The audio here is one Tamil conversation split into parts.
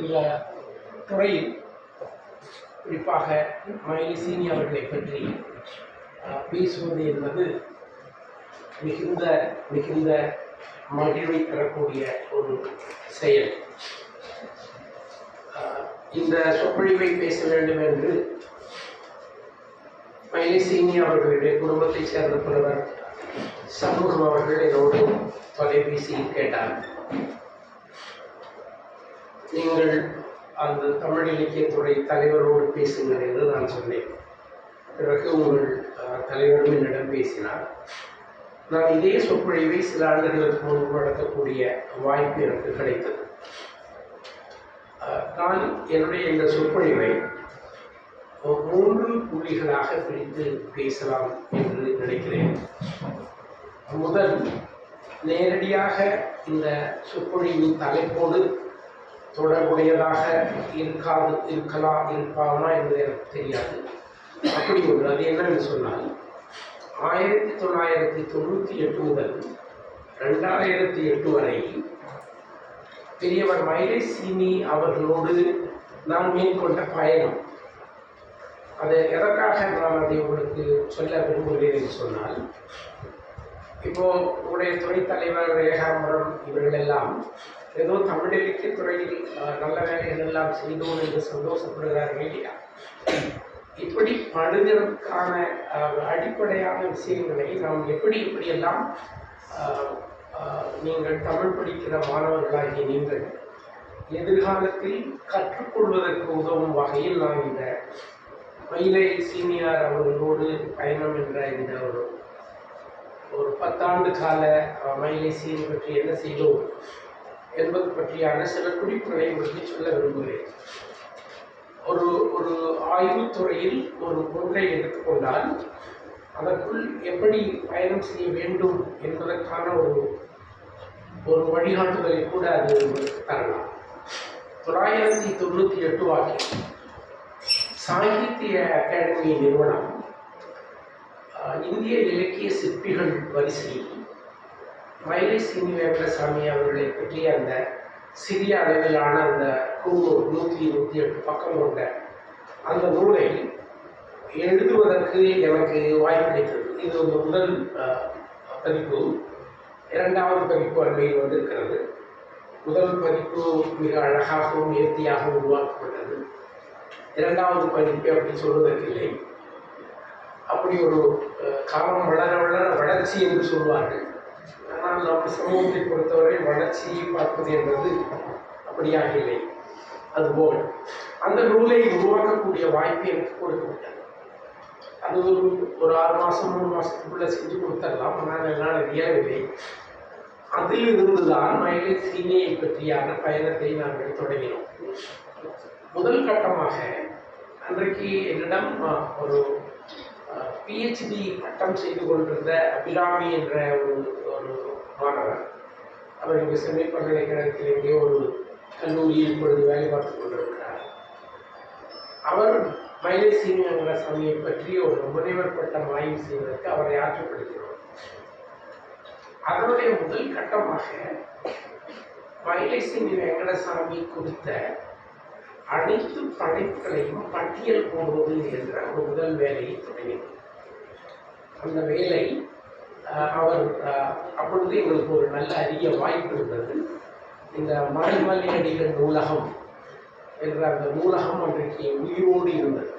இந்த துறையில் குறிப்பாக மயிலை சீனி அவர்களை பற்றி பேசுவது என்பது மிகுந்த மகிழ்வை தரக்கூடிய ஒரு செயல். இந்த சொற்பொழிவை பேச வேண்டும் என்று மயிலை சீனி அவர்களுடைய குடும்பத்தைச் சேர்ந்த புலவர் சண்முகம் அவர்கள் என்னோடு தொலைபேசியில் கேட்டார். நீங்கள் அந்த தமிழ் இலக்கியத்துறை தலைவரோடு பேசுங்கள் என்று நான் சொன்னேன். பிறகு உங்கள் தலைவரும் என்னிடம் பேசினார். நான் இதே சொற்பொழிவை சில ஆண்டுகளுக்கு முன்பு நடத்தக்கூடிய வாய்ப்பு எனக்கு கிடைத்தது. நான் என்னுடைய இந்த சொற்பொழிவை 3 புள்ளிகளாக பிரித்து பேசலாம் என்று நினைக்கிறேன். முதல், நேரடியாக இந்த சொற்பொழிவின் தலைப்போடு தொடர்புடையதாக இருப்பாமா என்று எனக்கு தெரியாது. அப்படி ஒன்று, அது என்னன்னு சொன்னால் 1998 முதல் 2008 வரை பெரியவர் மயிலை சீனி அவர்களோடு நான் மேற்கொண்ட பயணம். அது எதற்காக நான் அதை உங்களுக்கு சொல்ல விரும்புகிறேன் என்று சொன்னால், இப்போ உங்களுடைய துறை தலைவர் ஏகாம்பரம் இவர்களெல்லாம் ஏதோ தமிழ் இலக்கிய துறையில் நல்ல வேலைகள் எல்லாம் செய்தோம் என்று சந்தோஷப்படுகிறார்கள் இல்லையா? இப்படி படுகிறதுக்கான அடிப்படையான விஷயங்களை நாம் எப்படியெல்லாம் நீங்கள் தமிழ் படிக்கிற மாணவர்களாகிய நீங்கள் எதிர்காலத்தில் கற்றுக்கொள்வதற்கு உதவும் வகையில் நான் இந்த மயிலை சீனியார் அவர்களோடு பயணம் என்ற இந்த ஒரு 10 ஆண்டு கால மயிலை சீனி பற்றி என்ன செய்தோம் என்பது பற்றியான சில குறிப்புகளை உங்களுக்கு சொல்ல விரும்புகிறேன். ஒரு ஆய்வுத்துறையில் ஒரு பொருளை எடுத்துக்கொண்டால் அதற்குள் எப்படி பயணம் செய்ய வேண்டும் என்பதற்கான ஒரு வழிகாட்டுதலை கூட அது உங்களுக்கு தரலாம். 1998 வாக்கில் சாகித்ய அகாடமி நிறுவனம் இந்திய இலக்கிய சிற்பிகள் வரிசையில் மயிலை சீனி வெங்கடசாமி அவர்களை பற்றி அந்த சிறிய அளவிலான அந்த 108 பக்கம் கொண்ட அந்த நூலை எழுதுவதற்கு எனக்கு வாய்ப்பு கிடைத்தது. இது ஒரு முதல் பதிப்பு. 2வது பதிப்பு அண்மையில் வந்திருக்கிறது. முதல் பதிப்பு மிக அழகாகவும் நேர்த்தியாகவும் உருவாக்கப்பட்டது. 2வது பதிப்பு அப்படி சொல்வதற்கில்லை. அப்படி ஒரு காலம் வளர வளர்ச்சி என்று சொல்வார்கள். ஆனால் நம்ம சமூகத்தை பொறுத்தவரை வளர்ச்சியை பார்ப்பது என்பது அப்படியாக இல்லை. அதுபோல் அந்த நூலை உருவாக்கக்கூடிய வாய்ப்பு எனக்கு கொடுக்கப்பட்டது. அது ஒரு 6 மாதம் 3 மாதத்துக்குள்ளே செஞ்சு கொடுத்துடலாம். ஆனால் என்னால் இயலவில்லை. அதில் இருந்துதான் மயிலை சீனியை பற்றியான பயணத்தை நாங்கள் தொடங்கினோம். முதல் கட்டமாக அன்றைக்கு என்னிடம் ஒரு PhD பட்டம் செய்து கொண்டிருந்த அபிராமி என்ற ஒரு மாணவர், அவர் இங்கே சென்னை பல்கலைக்கழகத்தில் எங்கேயோ ஒரு கல்லூரியில் இப்பொழுது வேலை பார்த்து கொண்டிருக்கிறார். அவர் மயிலை சீனி வெங்கடசாமியை பற்றி ஒரு முனைவர் பட்டம் ஆய்வு செய்வதற்கு அவரை ஆற்றுப்படுகிறோம். அதனுடைய முதல் கட்டமாக மயிலை சீனி வெங்கடசாமி குறித்த அனைத்து படைப்புகளையும் பட்டியல் போடுவது என்ற ஒரு முதல் வேலையை தொடங்கினார். அந்த வேலை அவர் அப்பொழுது எங்களுக்கு ஒரு நல்ல அரிய வாய்ப்பு இருந்தது. இந்த மறைமலையடிகள் நூலகம் என்ற அந்த நூலகம் அன்றைக்கு உயிரோடு இருந்தது.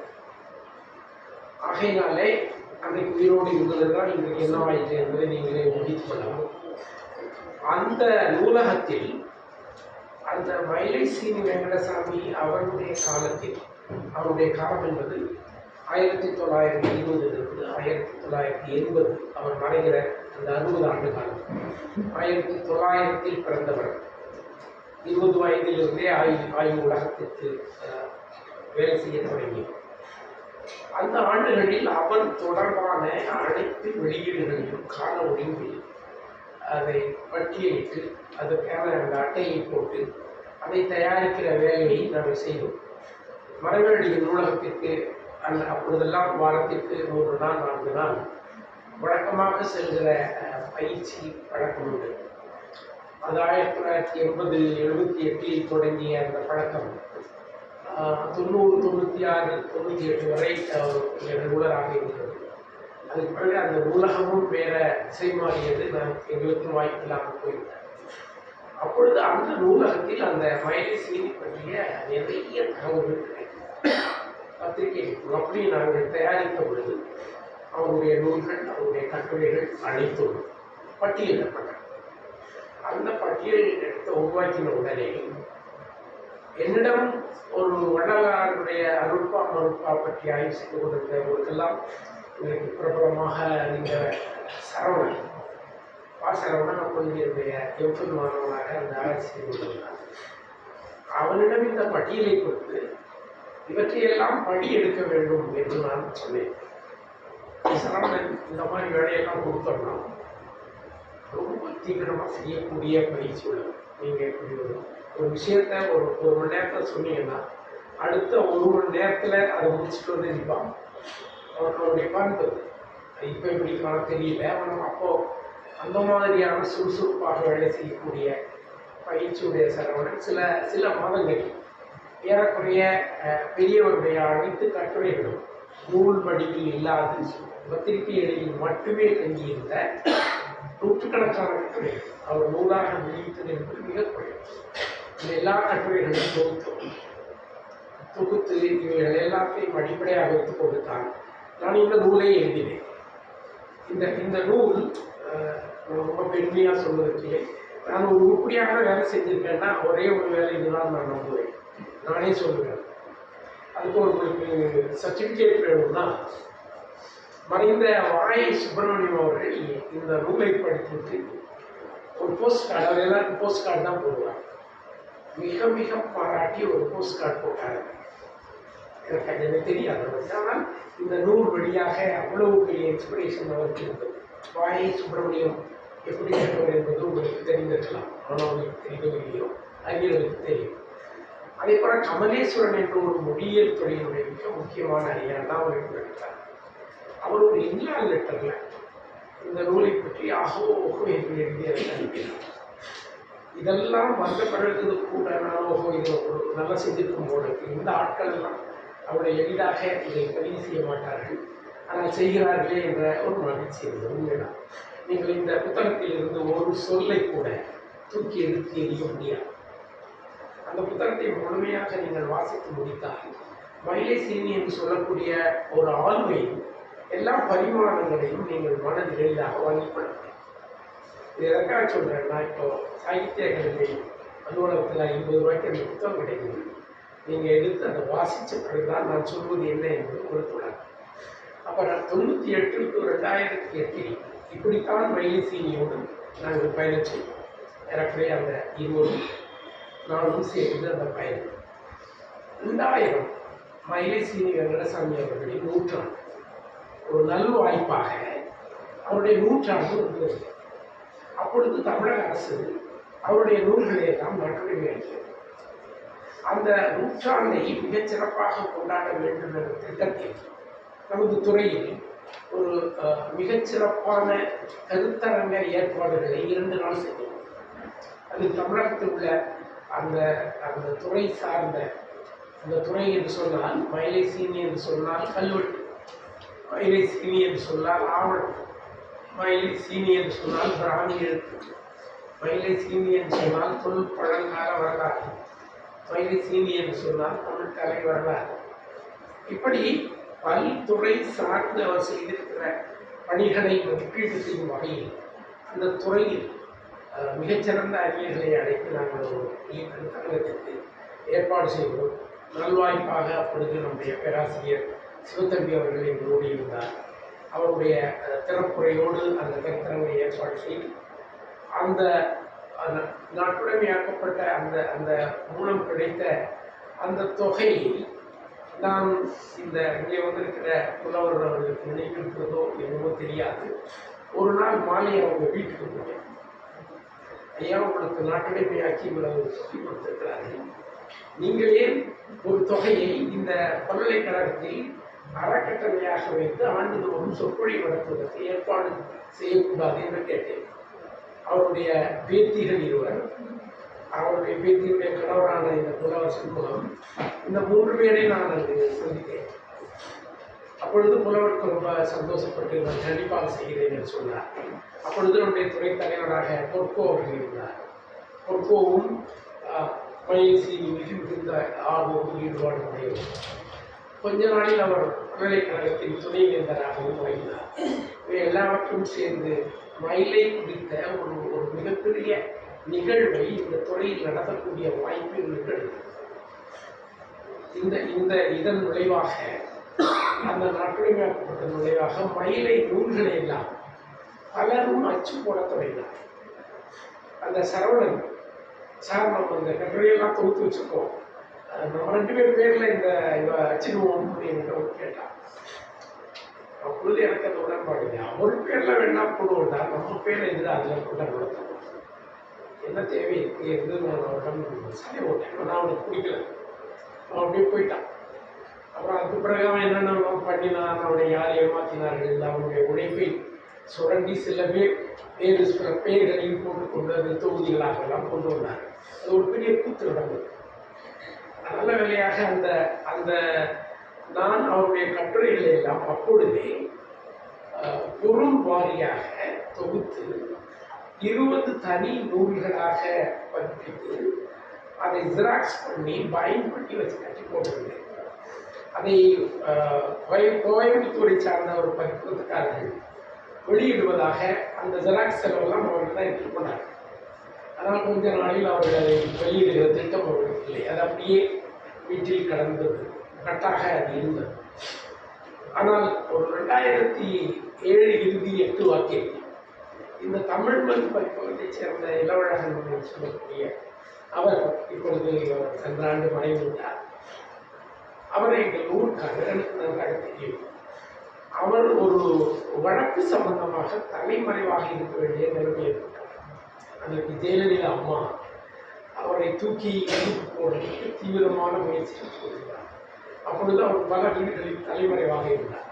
ஆகையினாலே அன்றைக்கு உயிரோடு இருந்ததுதான் இன்றைக்கு என்னவாயிற்று என்பதை நீங்களே ஊகித்துக் கொள்ளலாம். அந்த நூலகத்தில் அந்த மயிலை சீனி வெங்கடசாமி அவருடைய காலத்தில், அவருடைய காலம் என்பது 1920 இருந்து 1980, அவர் மறைகிற அந்த 60 ஆண்டு காலம். 1900 பிறந்தவர். 20 வயதிலிருந்தே ஆய்வு உலகத்திற்கு வேலை செய்ய தொடங்கினார். அந்த ஆண்டுகளில் அவர் தொடர்பான அனைத்து வெளியீடுகளையும் கால ஒழுங்கில் அதை பட்டியலிட்டு அதற்கான அந்த அட்டையை போட்டு அதை தயாரிக்கிற வேலையை நாங்கள் செய்தோம். மறைமலையடிகள் நூலகத்திற்கு அப்பொழுதெல்லாம் வாரத்திற்கு 3 நாள் 4 நாள் வழக்கமாக செல்கிற பயிற்சி பழக்கம் உண்டு. அது 1980-78 தொடங்கிய அந்த பழக்கம் 90-96-98 வரை ரெகுலராக இருந்தது. அதுக்கு பிறகு அந்த நூலகமும் வேற திசை மாறியது. நான் எங்களுக்கு வாய்ப்பு இல்லாமல் போயிருந்தேன். அப்பொழுது அந்த நூலகத்தில் அந்த மைலேஸ் நீதி பற்றிய நிறைய தகவல்கள் கிடைக்கும். பத்திரிகை அப்படி நாங்கள் தயாரித்த பொழுது அவருடைய நூல்கள், அவருடைய கட்டுரைகள் அனைத்தும் பட்டியலிடப்பட்டன. அந்த பட்டியல் எடுத்து உருவாக்கின உடனே என்னிடம் ஒரு வள்ளலாருடைய அருட்பா மருட்பா பற்றி ஆய்வு செய்து கொண்டிருந்தவர்களுக்கெல்லாம் எனக்கு பிரபலமாக அறிந்த சரவணன் சரவணன் அப்பொழுதைய எம்ஃபில் மாணவனாக அந்த ஆராய்ச்சி செய்து கொண்டிருந்தான். அவனிடம் இந்த பட்டியலை கொடுத்து இவற்றையெல்லாம் படி எடுக்க வேண்டும் என்று நான் சொன்னேன். சரவணன் இந்த மாதிரி வேலையெல்லாம் கொடுத்தோம்னா ரொம்ப தீவிரமாக செய்யக்கூடிய பயிற்சி உள்ளது. நீங்கள் இப்படி ஒரு விஷயத்த ஒரு மணி நேரத்தில் சொன்னீங்கன்னா அடுத்த ஒரு மணி நேரத்தில் அதை முடிச்சுட்டு வந்து நிற்பான். அவனுடைய பண்பு இப்போ எப்படி காண தெரியல. அவன் அப்போது அந்த மாதிரியான சுறுசுறுப்பாக வேலை செய்யக்கூடிய பயிற்சியுடைய சரவணன் சில மாதங்கள் ஏறக்குறைய பெரியவருடைய அனைத்து கட்டுரைகளும் நூல் வடிவில் இல்லாது பத்திரிகைகளில் மட்டுமே தங்கியிருந்த நூற்றுக்கணக்கான கட்டுரைகள் அவர் நூலாக வெளியிட்டது என்பது மிக குறைவு. இந்த எல்லா கட்டுரைகளையும் தொகுத்து இவைகள் எல்லாத்தையும் அடிப்படையாக வைத்துக் கொடுத்தான். நான் இந்த நூலை எழுதினேன். இந்த நூல் ரொம்ப பெருமையாக சொல்வதற்கு நான் ஒரு உருப்படியாக வேலை செஞ்சிருக்கேன்னா ஒரே ஒரு வேலை இதுதான் நான் நம்புவேன். நானே சொல்லுவேன். அதுக்கு உங்களுக்கு சர்டிஃபிகேட் வேணும்னா மறைந்த வாயை சுப்பிரமணியம் அவர்கள் இந்த நூலை படித்துட்டு ஒரு போஸ்ட் கார்டு, அவர் எல்லாருக்கும் போஸ்ட் கார்டு தான் போடுவார். மிக மிக பாராட்டி ஒரு போஸ்ட் கார்டு போட்டார். எனக்கு அது தெரியாது. ஆனால் இந்த நூல் வழியாக அவ்வளவு பெரிய இன்ஸ்பிரேஷன் அவருக்கு இருந்தது. வாயை சுப்பிரமணியம் எப்படி கேட்டவர் என்பது உங்களுக்கு தெரிந்திருக்கலாம். ஆனால் உங்களுக்கு தெரியவில்லையோ அறிஞர்களுக்கு தெரியும். அதே போல கமலேஸ்வரன் என்ற ஒரு மொழியியல் துறையினுடைய மிக முக்கியமான அறிஞர் தான் அவர் எடுத்தார். அவர் ஒரு இங்கிலாந்து லெட்டர்ல இந்த நூலை பற்றி ஆகோ என்று எழுதியதை அனுப்பினார். இதெல்லாம் வந்த பிறகு கூட நான் இது ஒரு நல்லா செஞ்சிருக்கும் போது இந்த ஆட்கள் எல்லாம் அவருடைய எளிதாக இதை பதிவு செய்ய மாட்டார்கள், ஆனால் செய்கிறார்களே என்ற ஒரு மகிழ்ச்சி இருந்தது. உண்மைதான். நீங்கள் இந்த புத்தகத்தில் இருந்து ஒரு சொல்லை கூட தூக்கி எடுத்து எறிய முடியாது. அந்த புத்தகத்தை முழுமையாக நீங்கள் வாசித்து முடித்தால் மைலேசீனி என்று சொல்லக்கூடிய ஒரு ஆளுமையும் எல்லா பரிமாணங்களையும் நீங்கள் மனதில் எளிதாக வாங்கிக் கொள்ள முடியும். இது எதற்காக சொல்கிறேன்னா, இப்போ சாகித்ய அகாடமி அலுவலகத்தில் 50 ரூபாய்க்கு அந்த புத்தகம் கிடைக்குது. நீங்கள் எடுத்து அதை வாசித்த பிறகுதான் நான் சொல்வது என்ன என்பது உங்களுக்கு தொடரும். அப்போ நான் 98-2008 இப்படித்தான் மைலேசீனியோடு நாங்கள் பயணம் செய்வோம். ஏறக்குறைய அந்த 20 நானும் சேர்ந்து அந்த பயணம். 2000 மைலேசீனி வெங்கடசாமி அவர்களின் நூற்றாண்டு. ஒரு நல்வாய்ப்பாக அவருடைய நூற்றாண்டு இருந்தது. அப்பொழுது தமிழக அரசு அவருடைய நூல்களை எல்லாம் நாட்டுரிமை அளிக்கிறது. அந்த நூற்றாண்டை மிகச் சிறப்பாக கொண்டாட வேண்டும் என்ற திட்டத்தில் நமது துறையில் ஒரு மிகச்சிறப்பான கருத்தரங்க ஏற்பாடுகளை 2 நாள் செய்தோம். அது தமிழகத்தில் உள்ள அந்த துறை சார்ந்த, அந்த துறை என்று சொன்னால் மைலேசீனி என்று சொன்னால் கல்வெட்டு, மைலேசீனி என்று சொன்னால் ஆவணம், மைலேசீனி என்று சொன்னால் பிராமி எழுத்து, மைலேசீனி என்று சொன்னால் தொல் பழங்கால வரலாறு, மைலேசீனி என்று சொன்னால் தமிழ் கலை வரலாறு. இப்படி பல்துறை சார்ந்து அவர் செய்திருக்கிற பணிகளை மதிப்பீடு செய்யும் வகையில் அந்த துறையில் மிகச்சிறந்த அறிஞர்களை அழைத்து நாங்கள் ஒரு கருத்தரங்கத்திற்கு ஏற்பாடு செய்தோம். நல்வாய்ப்பாக அப்பொழுது நம்முடைய பேராசிரியர் சிவத்தம்பி அவர்கள் எங்களோடு இருந்தார். அவருடைய திறப்புரையோடு அந்த கருத்தரங்கை ஏற்பாடு செய்து அந்த நாட்டுடைமையாக்கப்பட்ட அந்த மூலம் கிடைத்த அந்த தொகையை நான் இங்கே வந்திருக்கிற புலவர் அவர்களுக்கு நினைவிருக்கிறதோ என்னவோ தெரியாது. ஒரு நாள் மாலை அவங்க வீட்டுக்கு போனேன். ஐயா, உங்களுக்கு நாட்டுடைமையாக்கி இவ்வளவு சொல்லி கொடுத்திருக்கிறார்கள், நீங்கள் ஏன் ஒரு தொகையை இந்த பல்கலைக்கழகத்தில் அறக்கட்டளையாக வைத்து ஆண்டுதோறும் சொற்பொழிவு நடத்துவதற்கு ஏற்பாடு செய்யக்கூடாது என்று கேட்டேன். அவருடைய பேத்திகள் இருவர், அவருடைய பேத்தியுடைய கணவரான இந்த புலவர் சண்முகம், இந்த 3 பேரை நான் அங்கு சந்தித்தேன். அப்பொழுது புலவருக்கு ரொம்ப சந்தோஷப்பட்டு நான் கண்டிப்பாக செய்கிறேன் என்று சொன்னார். அப்பொழுது நம்முடைய துறை தலைவராக பொற்கோ அவர்கள் இருந்தார். பொற்கோவும் மயில்சி மிகுந்த ஆர்வமும் ஈடுபாடும் உடையவர். கொஞ்ச நாளில் அவர் பல்கலைக்கழகத்தின் துணைவேந்தராகவும் வகித்தார். இவை எல்லாவற்றும் சேர்ந்து மயிலை குறித்த ஒரு மிகப்பெரிய நிகழ்வை இந்த துறையில் நடத்தக்கூடிய வாய்ப்பு எங்களுக்கு இதன் விளைவாக, அந்த நாட்டுடைமையாக்கப்பட்ட விளைவாக மயிலை நூல்களை எல்லாம் பலரும் அச்சு போட தொடங்கினார். அந்த சரவணன் சார், நம்ம அந்த கட்டுரையெல்லாம் தொகுத்து வச்சுருக்கோம், நம்ம 2 பேர் பேரில் இந்த அச்சிடுவோம் அப்படின்னு கேட்டான். அப்பொழுது எனக்கு அந்த உடன்பாடு இல்லை. அவர் பேரில் வேணா போடுவோம்டா, நம்ம பேரை இருந்து அதில் கொண்ட நடத்தணும், என்ன தேவை இருந்து நான் அவரிடம் சண்டை ஓட்டேன். ஆனால் அவனுக்கு பிடிக்கல, அவன் அப்படியே போயிட்டான். அப்புறம் அதுக்கு பிறகு அவன் என்னென்ன பண்ணினான், அவனை யார் ஏமாற்றினார்கள், அவனுடைய உழைப்பை சுரண்டி சில பேர் வேறு சில பெயர்களையும் போட்டுக்கொண்டு அது தொகுதிகளாக எல்லாம் கொண்டு வந்தார். அது ஒரு பெரிய கூத்து நடந்தது. நல்ல வேலையாக அந்த நான் அவருடைய கட்டுரைகளை எல்லாம் அப்பொழுதே பொருள் வாரியாக தொகுத்து 20 தனி நூல்களாக பதிப்பித்து அதை ஜெராக்ஸ் பண்ணி பைண்ட் பண்ணி வச்சு கட்டி போட்டிருந்தேன். அதை கோயம்புத்தூரை சார்ந்த ஒரு பதிப்பகத்துக்காரர்கள் வெளியிடுவதாக அந்த ஜெராக்ஸ் செலவெல்லாம் அவர்கள் தான் எடுத்துக்கொண்டார். அதனால் கொஞ்ச நாளில் அவர்கள் அதை வெளியிடுகிற திட்டம் அவர்களுக்கு இல்லை. அது அப்படியே வீட்டில் கடந்தது, கட்டாக அது இருந்தது. ஆனால் ஒரு 2007 இறுதி 8 வாக்கில் இந்த தமிழ் மண் பதிப்பகத்தைச் சேர்ந்த இளவழகன் என்று சொல்லக்கூடிய அவர், இப்பொழுது சென்ற ஆண்டு மறைந்துள்ளார். அவரை எங்கள் ஊருக்காரர், எனக்கு நன்றாக தெரியும். அவர் ஒரு வழக்கு சம்பந்தமாக தலைமறைவாக இருக்க வேண்டிய நிலைமை ஏற்பட்டார். அன்றைக்கு ஜெயலலிதா அம்மா அவரை தூக்கி இழுத்து போடுறதுக்கு தீவிரமான முயற்சி கொடுத்தார். அப்பொழுது அவர் பல வீடுகளில் தலைமறைவாக இருந்தார்.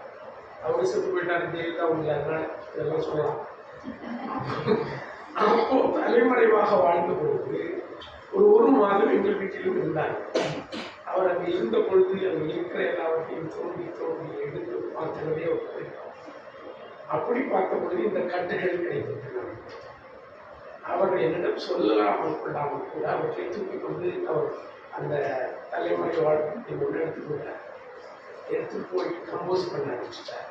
அவர் செத்து போயிட்டார், ஜெயலலிதா உள்ள, அதனால் இதெல்லாம் சொல்லலாம். அப்போ தலைமறைவாக வாழ்ந்த பொழுது ஒரு மாதம் எங்கள் வீட்டிலும் இருந்தார். அவர் அங்கே இருந்த பொழுது அங்கே இருக்கிற எல்லாவற்றையும் தோண்டி எடுத்து பார்த்தவரே ஒரு. அப்படி பார்த்த பொழுது இந்த கட்டுகள் கிடைத்தது. அவர் என்னிடம் சொல்லலாமல் கொள்ளாமல் கூட அவற்றை தூக்கி கொண்டு அவர் அந்த தலைமுறை வாழ்க்கை ஒன்று எடுத்துக்கொண்டார். எடுத்து போய் கம்போஸ் பண்ண ஆரம்பிச்சிட்டார்.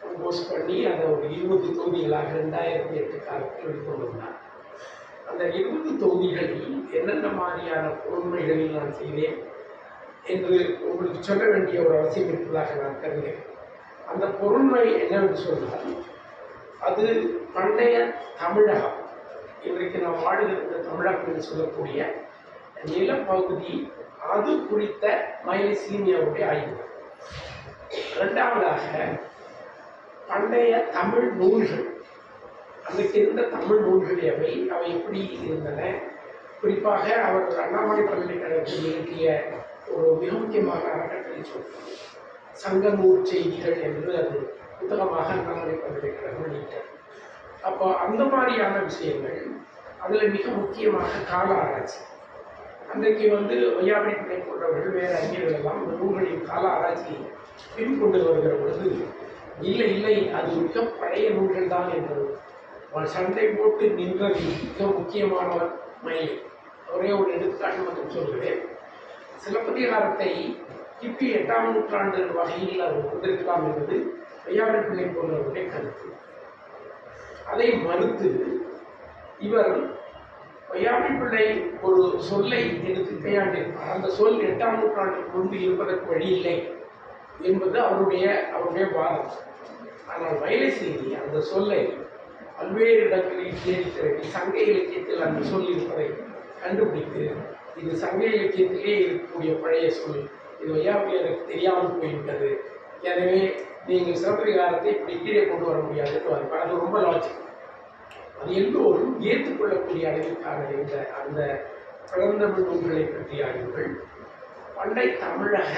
கம்போஸ் பண்ணி அதை ஒரு 20 தொகுதிகளாக 2008 காலத்தில் வெளிக்கொண்டு வந்தார். அந்த 20 தொகுதிகளில் என்னென்ன மாதிரியான பொருண்மைகளில் நான் செய்தேன் என்று உங்களுக்கு சொல்ல வேண்டிய ஒரு அவசியம் இருப்பதாக நான் கருதுகிறேன். அந்த பொருண்மை என்னவென்று சொன்னால், அது பண்டைய தமிழகம், இன்றைக்கு நாம் வாழ்கிற தமிழகம் என்று சொல்லக்கூடிய நிலப்பகுதி, அது குறித்த மயிலை சீனியாவுடைய ஆய்வு. 2வதாக பண்டைய தமிழ் நூல்கள், அன்றைக்கு இருந்த தமிழ் நூல்கள் அவை எப்படி இருந்தன. குறிப்பாக அவர் அண்ணாமலை பல்கலைக்கழகத்தில் இயற்றிய ஒரு மிக முக்கியமான அறக்கட்டளை சொல்வது சங்க நூல் செய்திகள் என்று அது புத்தகமாக அண்ணாமலை பல்கலைக்கழகம் வெளியிட்டார். அப்போ அந்த மாதிரியான விஷயங்கள், அதில் மிக முக்கியமாக கால ஆராய்ச்சி. அன்றைக்கு வையாபுரி பிள்ளை போன்றவர்கள் வேறு அறிஞர்கள் எல்லாம் இந்த நூல்களின் கால ஆராய்ச்சியை பின்கொண்டு வருகிற பொழுது, இல்லை அது மிக பழைய நூல்கள் தான் என்பது சண்டை போட்டு நின்றது மிக முக்கியமானவர் மயிலை. ஒரே ஒரு எடுத்துக்காட்டு மட்டும் சொல்கிறேன். சிலப்பதிகாரத்தை கிபி 8ஆம் நூற்றாண்டு வகையில் அவர் கொண்டிருக்கலாம் என்பது வையாபுரி பிள்ளை போன்றவருடைய கருத்து. அதை மறுத்து இவர் வையாபுரி பிள்ளை ஒரு சொல்லை எடுத்து கையாண்டிருப்பார். அந்த சொல் 8ஆம் நூற்றாண்டுக்கு முன்பு இருப்பதற்கு வழி இல்லை என்பது அவருடைய வாதம். ஆனால் மயிலை செய்தி அந்த சொல்லை பல்வேறு இடங்களில் தேடி திரட்டி சங்க இலக்கியத்தில் அந்த சொல் இருப்பதை கண்டுபிடித்து, இது சங்க இலக்கியத்திலே இருக்கக்கூடிய பழைய சொல், இது வையாபுரியாருக்கு தெரியாமல் போய்விட்டது, எனவே நீங்கள் சிலப்பதிகாரத்தை இப்படி கீழே கொண்டு வர முடியாது. அது ரொம்ப லாஜிக். அது எல்லோரும் ஏற்றுக்கொள்ளக்கூடிய அளவிற்கான அந்த பழந்தமிழ் நூல்களை பற்றிய ஆய்வுகள், பண்டை தமிழக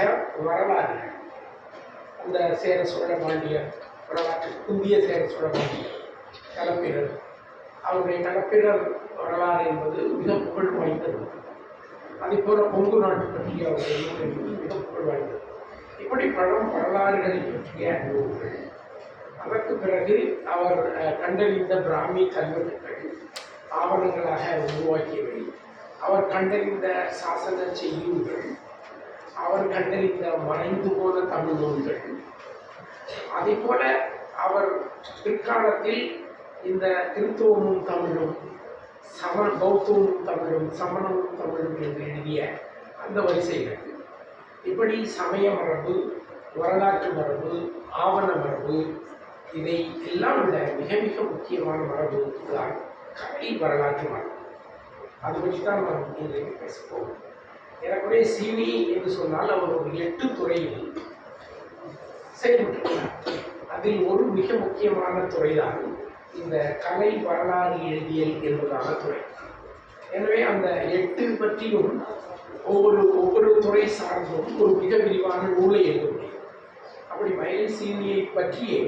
வரலாறுகள், அந்த சேர சோழ பாண்டியர் வரலாற்று, இந்திய சேர சோழ பாண்டியர், களப்பிரர், அவருடைய களப்பிரர் வரலாறு என்பது மிக புகழ் வாய்ந்தது. அதே போல கொங்கு நாட்டு பற்றிய அவருடைய நூல் என்பது மிக புகழ் வாய்ந்தது. இப்படி பழம் வரலாறுகளை பற்றிய நூல்கள். அதற்கு பிறகு அவர் கண்டறிந்த பிராமி கல்வெட்டுகள் ஆவணங்களாக உருவாக்கியவை, அவர் கண்டறிந்த சாசன செய்யுள்கள், அவர் கண்டறிந்த மறைந்து போன தமிழ் நூல்கள், அதே போல அவர் பிற்காலத்தில் இந்த கிறித்துவமும் தமிழும் பௌத்தமும் தமிழும் சமணமும் தமிழும் என்று எழுதிய அந்த வரிசைகள். இப்படி சமய மரபு, வரலாற்று மரபு, ஆவண மரபு, இதை எல்லாம் விட மிக மிக முக்கியமான மரபு தான் கலை வரலாற்று மரபு. அது பற்றி தான் நாம் இன்றைக்கு பேசப்போம். எனக்குடைய சீனி என்று சொன்னால் அவர் ஒரு 8 துறையில் செயல்பட்டுள்ளார். அதில் ஒரு மிக முக்கியமான துறைதான் இந்த கலை வரலாறு எழுதியல் என்பதான துறை. எனவே அந்த 8 பற்றியும் ஒவ்வொரு துறை சார்ந்தும் ஒரு மிக விரிவான நூலை எழுத முடியும். அப்படி மயிலை சீனியை பற்றியே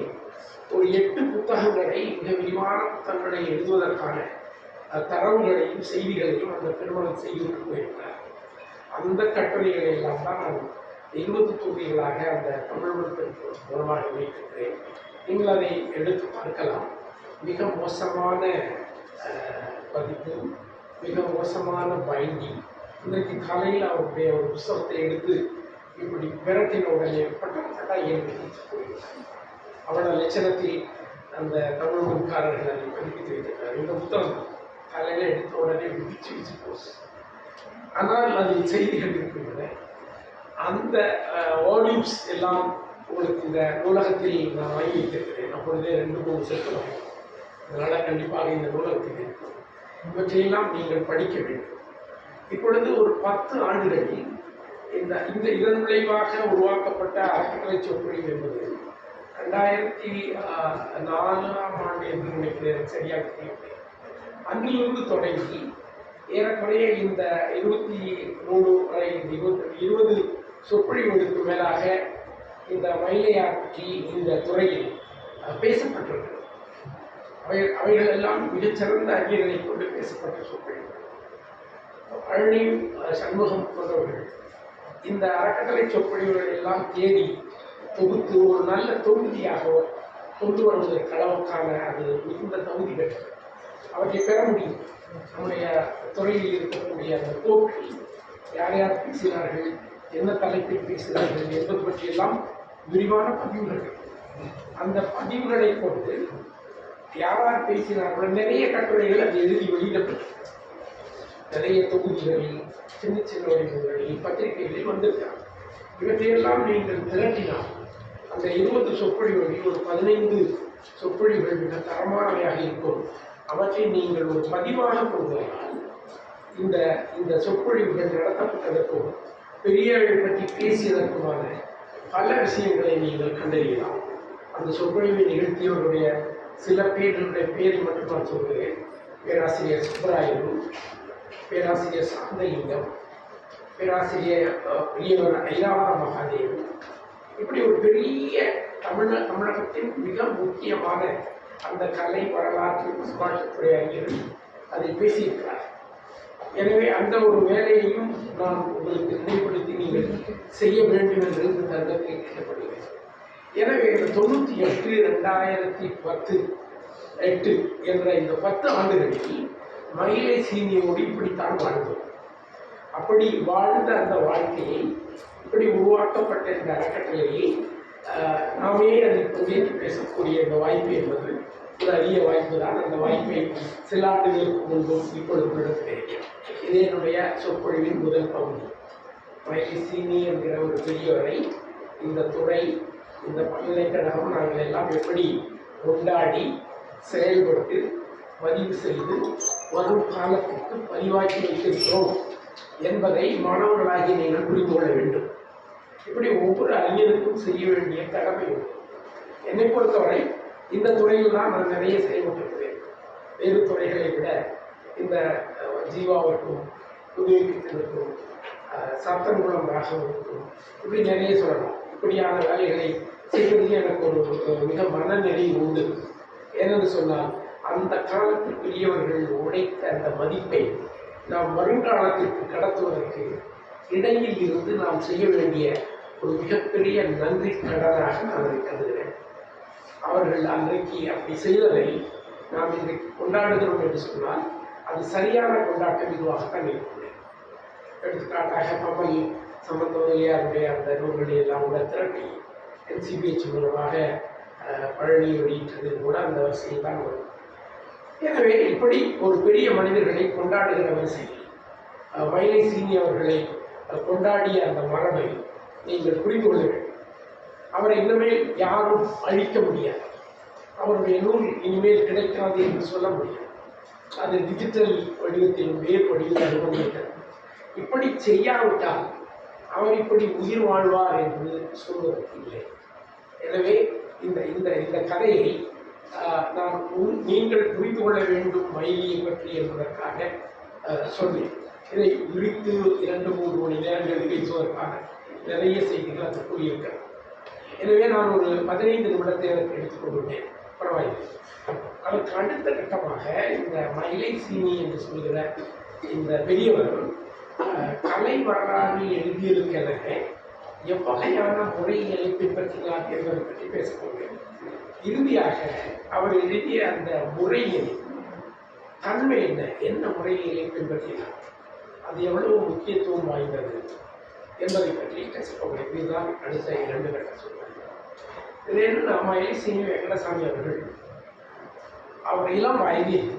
ஒரு 8 புத்தகங்களை, மிக விரிவான புத்தகங்களை எழுதுவதற்கான தரவுகளையும் செய்திகளையும் அந்த பெருமளவு செய்துவிட்டு போயிருக்கிறார். அந்த கட்டுரைகளை எல்லாம் தான் நான் 20 தொகுதிகளாக அந்த தமிழ் மூலமாக வைத்திருக்கிறேன். நீங்கள் அதை எடுத்து பார்க்கலாம். மிக மோசமான பதிப்பு, மிக மோசமான பைண்டிங். இன்றைக்கு காலையில் அவருடைய ஒரு புத்தகத்தை எடுத்து இப்படி விரட்டின உடனே பட்டப்பட்டா ஏன் போயிருக்காங்க. அவளோட லட்சணத்தில் அந்த தமிழ் நூல்காரர்கள் அதை பதிப்பித்து வைத்திருக்கிறார். இந்த புத்தகம் காலையில் எடுத்த உடனே விச்சு போச்சு. ஆனால் அதில் செய்திகள் இருக்கின்றன. அந்த வால்யூம்ஸ் எல்லாம் உங்களுக்கு இந்த நூலகத்தில் நான் வாங்கி வைத்திருக்கிறேன். அப்பொழுதே 2-3 சேர்க்கலாம். அதனால் கண்டிப்பாக இந்த நூலகத்தில் இருக்கும். இவற்றையெல்லாம் நீங்கள் படிக்க வேண்டும். இப்பொழுது ஒரு 10 ஆண்டுகளில் இதன் விளைவாக உருவாக்கப்பட்ட அறக்கட்டளை சொற்பொழிவு என்பது 2004ஆம் ஆண்டு என்று நினைக்கிறேன், சரியாக தெரியவில்லை. அன்றிலிருந்து தொடங்கி ஏறக்குறைய இந்த 23 வரை 20 சொற்பொழிவுகளுக்கு மேலாக இந்த மயிலையார் பற்றி இந்த துறையில் பேசப்பட்டிருக்கிறது. அவைகள் எல்லாம் மிகச்சிறந்த அறிஞர்களை கொண்டு பேசப்பட்ட சொற்பொழிவுகள். பழனி சண்முகம் போன்றவர்கள் இந்த அறக்கட்டளை சொற்பொழிவுகள் எல்லாம் தேடி தொகுத்து ஒரு நல்ல தொகுதியாக கொண்டு வருவதற்கு அளவுக்கான அது மிகுந்த தகுதி பெற்றது. அவற்றை பெற முடியும். நம்முடைய துறையில் இருக்கக்கூடிய அந்த போக்கில் யார் யார் பேசினார்கள், என்ன தலைப்பில் பேசினார்கள் என்பது பற்றியெல்லாம் விரிவான பதிவுகள். அந்த பதிவுகளை கொண்டு யார் யார் பேசினார்கள் நிறைய கட்டுரைகள் அது எழுதி வெளியிடப்பட்டது. நிறைய தொகுதிகளில், சின்ன சின்ன வடிவங்களில், பத்திரிகைகளில் வந்திருக்கிறார். இவற்றையெல்லாம் நீங்கள் திரட்டினால் அந்த 20 சொற்பொழிவுகளில் ஒரு 15 சொற்பொழிவுகள் மிக தரமானவையாக இருக்கும். அவற்றை நீங்கள் ஒரு பதிவாக கொண்டு வந்தால் இந்த சொற்பொழிவுகள் நடத்தப்பட்டதற்கும் பெரியவர்கள் பற்றி பேசியதற்குமான பல விஷயங்களை நீங்கள் கண்டறியலாம். அந்த சொற்பொழிவை நிகழ்த்தியவருடைய சில பேர்களுடைய பேரை மட்டும் நான் சொல்கிறேன். பேராசிரியர் சுப்பராயலு, பேராசிரியர் சாந்தலிங்கம், பேராசிரியர் பெரியவர் ஐராவத மகாதேவன். இப்படி ஒரு பெரிய தமிழகத்தின் மிக முக்கியமான அந்த கலை வரலாற்று பண்பாட்டுத்துறை அறிஞர்கள் அதை பேசியிருக்கிறார். எனவே அந்த ஒரு வேலையையும் நான் உங்களுக்கு நினைவுபடுத்தி நீங்கள் செய்ய வேண்டும் என்று இந்த தருணத்தில் கேட்கப்படுகிறேன். எனவே 98-2010-8 என்ற இந்த 10 ஆண்டுகளில் மயிலை சீனியோடு இப்படித்தான் வாழ்ந்தோம். அப்படி வாழ்ந்த அந்த வாழ்க்கையை, இப்படி உருவாக்கப்பட்ட இந்த அறக்கட்டளையை நாமே அதில் பங்கேற்று பேசக்கூடிய இந்த வாய்ப்பு என்பது ஒரு அரிய வாய்ப்பு தான். அந்த வாய்ப்பை சில ஆண்டுகளுக்கு முன்பும் இப்பொழுது நடக்கிறேன். இது என்னுடைய சொற்பொழிவின் முதல் பகுதி. மயிலை சீனி என்கிற ஒரு பெரியவரை, இந்த துறை, இந்த பல்கலைக்கழகம் நாங்கள் எல்லாம் எப்படி கொண்டாடி செயல்பட்டு பதிவு செய்து வரும் காலத்திற்கு பதிவாக்கி வைத்திருக்கிறோம் என்பதை மாணவர்களாகி நீங்கள் புரிந்து கொள்ள வேண்டும். இப்படி ஒவ்வொரு அறிஞருக்கும் செய்ய வேண்டிய கடமை உண்டு. என்னை பொறுத்தவரை இந்த துறையில் தான் நான் நிறைய செயல்பட்டிருக்கிறேன். வேறு துறைகளை விட இந்த ஜீவாவிற்கும், புதுவிற்கும், சாத்தன்குளம் ராகவனுக்கும் இப்படி நிறைய சொல்லலாம். இப்படியான வேலைகளை செய்வதில் எனக்கு ஒரு மிக மனநிலை உண்டு. ஏனென்று சொன்னால் அந்த காலத்து பெரியவர்கள் உழைத்த அந்த மதிப்பை நாம் வருங்காலத்திற்கு கடத்துவதற்கு இடையில் இருந்து நாம் செய்ய வேண்டிய ஒரு மிகப்பெரிய நன்றி கடனாக நான் அதை கருதுகிறேன். அவர்கள் அன்றைக்கு அப்படி செய்ததை நாம் இன்றைக்கு கொண்டாடுகிறோம் என்று சொன்னால் அது சரியான கொண்டாட்டம் இதுவாகத்தான் இருக்கிறேன். எடுத்துக்காட்டாக பமல் சம்பந்தவரையாருடைய அந்த நூல்களை எல்லாம் கூட திரட்டி NCBH மூலமாக பழனி வெளியிட்டது கூட அந்த வரிசையில் தான் வரும். எனவே இப்படி ஒரு பெரிய மனிதர்களை கொண்டாடுகிற வரிசையில் மயிலை சீனி அவர்களை கொண்டாடிய அந்த மரபை நீங்கள் புரிந்து கொள்ள வேண்டும். அவரை இனிமேல் யாரும் அழிக்க முடியாது. அவருடைய நூல் இனிமேல் கிடைக்காது என்று சொல்ல முடியாது. அது டிஜிட்டல் வடிவத்திலும் வேறு வடிவத்திலும் வந்துவிட்டது. இப்படி செய்யாவிட்டால் அவர் இப்படி உயிர் வாழ்வார் என்று சொல்வதற்கு இல்லை. எனவே இந்த இந்த இந்த கதையை நான் நீங்கள் புரிந்து கொள்ள வேண்டும் மயிலியை பற்றி என்பதற்காக சொன்னேன். இதை விரித்து 2-3 மணி நேரங்கள் பேசுவதற்காக நிறைய செய்திகள் அதற்குள் இருக்கிறது. எனவே நான் ஒரு 15 நிமிடத்தை எனக்கு எடுத்துக்கொண்டுள்ளேன், பரவாயில்லை. அதற்கு அடுத்த கட்டமாக இந்த மயிலை சீனி என்று சொல்கிற இந்த பெரியவர் கலை வரலாறு எழுதியிருக்கிற எவ்வகையான முறைகளை பின்பற்றினார் என்பதை பற்றி பேசப்போகிறேன். இறுதியாக அவர் எழுதிய அந்த முறையின் தன்மை என்ன முறைகளை பின்பற்றினார், அது எவ்வளவு முக்கியத்துவம் வாய்ந்தது என்பதை பற்றி பேசப்போகிறேன். இதுதான் அடுத்த 2 கட்ட சொல்வாங்க. இதில் மயிலை சீனி வெங்கடசாமி அவர்கள் அவர் இளம் வயதில்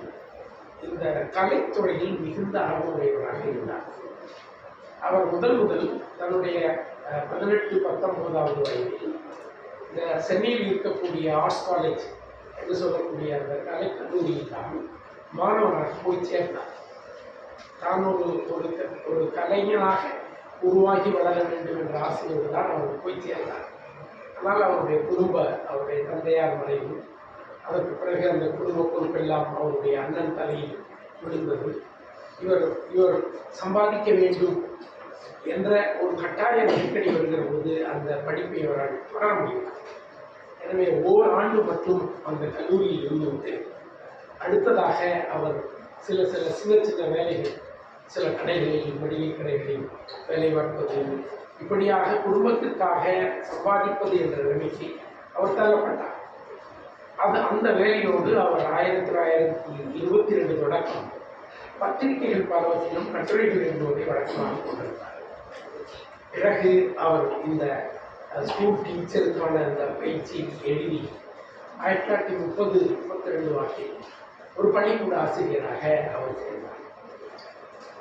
இந்த கலைத்துறையில் மிகுந்த ஆர்வமுடையவராக இருந்தார். அவர் முதல் தன்னுடைய 18-19வது வயதில் இந்த சென்னையில் இருக்கக்கூடிய ஆர்ட்ஸ் காலேஜ் என்று சொல்லக்கூடிய அந்த கலைக்கல்லூரியில் தான் மாணவராக போய் சேர்ந்தார். தான் ஒரு கலைஞனாக உருவாகி வளர வேண்டும் என்ற ஆசையோடு தான் அவர் போய் சேர்ந்தார். ஆனால் அவருடைய தந்தையார் மறைவு, அதற்கு பிறகு அந்த குடும்ப பொறுப்பெல்லாம் அவருடைய அண்ணன் தலையில் விழுந்தது. இவர் சம்பாதிக்க வேண்டும் என்ற ஒரு கட்டாய நெருக்கடி வருகிற போது அந்த படிப்பை அவரால் தொடர முடியும். எனவே ஓராண்டு மட்டும் அந்த கல்லூரியில் இருந்துவிட்டு அடுத்ததாக அவர் சில சின்ன வேலைகள், சில கடைகளில், மளிகை கடைகளில் வேலை பார்ப்பது, இப்படியாக குடும்பத்திற்காக சம்பாதிப்பது என்ற நிலைமைக்கு அவர் தள்ளப்பட்டார். அந்த வேலையோடு அவர் 1922 தொடக்கம் பத்திரிகைகள் பலவற்றிலும் கட்டுரைகள் எழுதுவதை வழக்கமாக கொண்டிருந்தார். பிறகு அவர் இந்த ஸ்கூல் டீச்சருக்கான அந்த பயிற்சி எழுதி 1930-32 வாக்கில் ஒரு பள்ளிக்கூட ஆசிரியராக அவர் சேர்ந்தார்.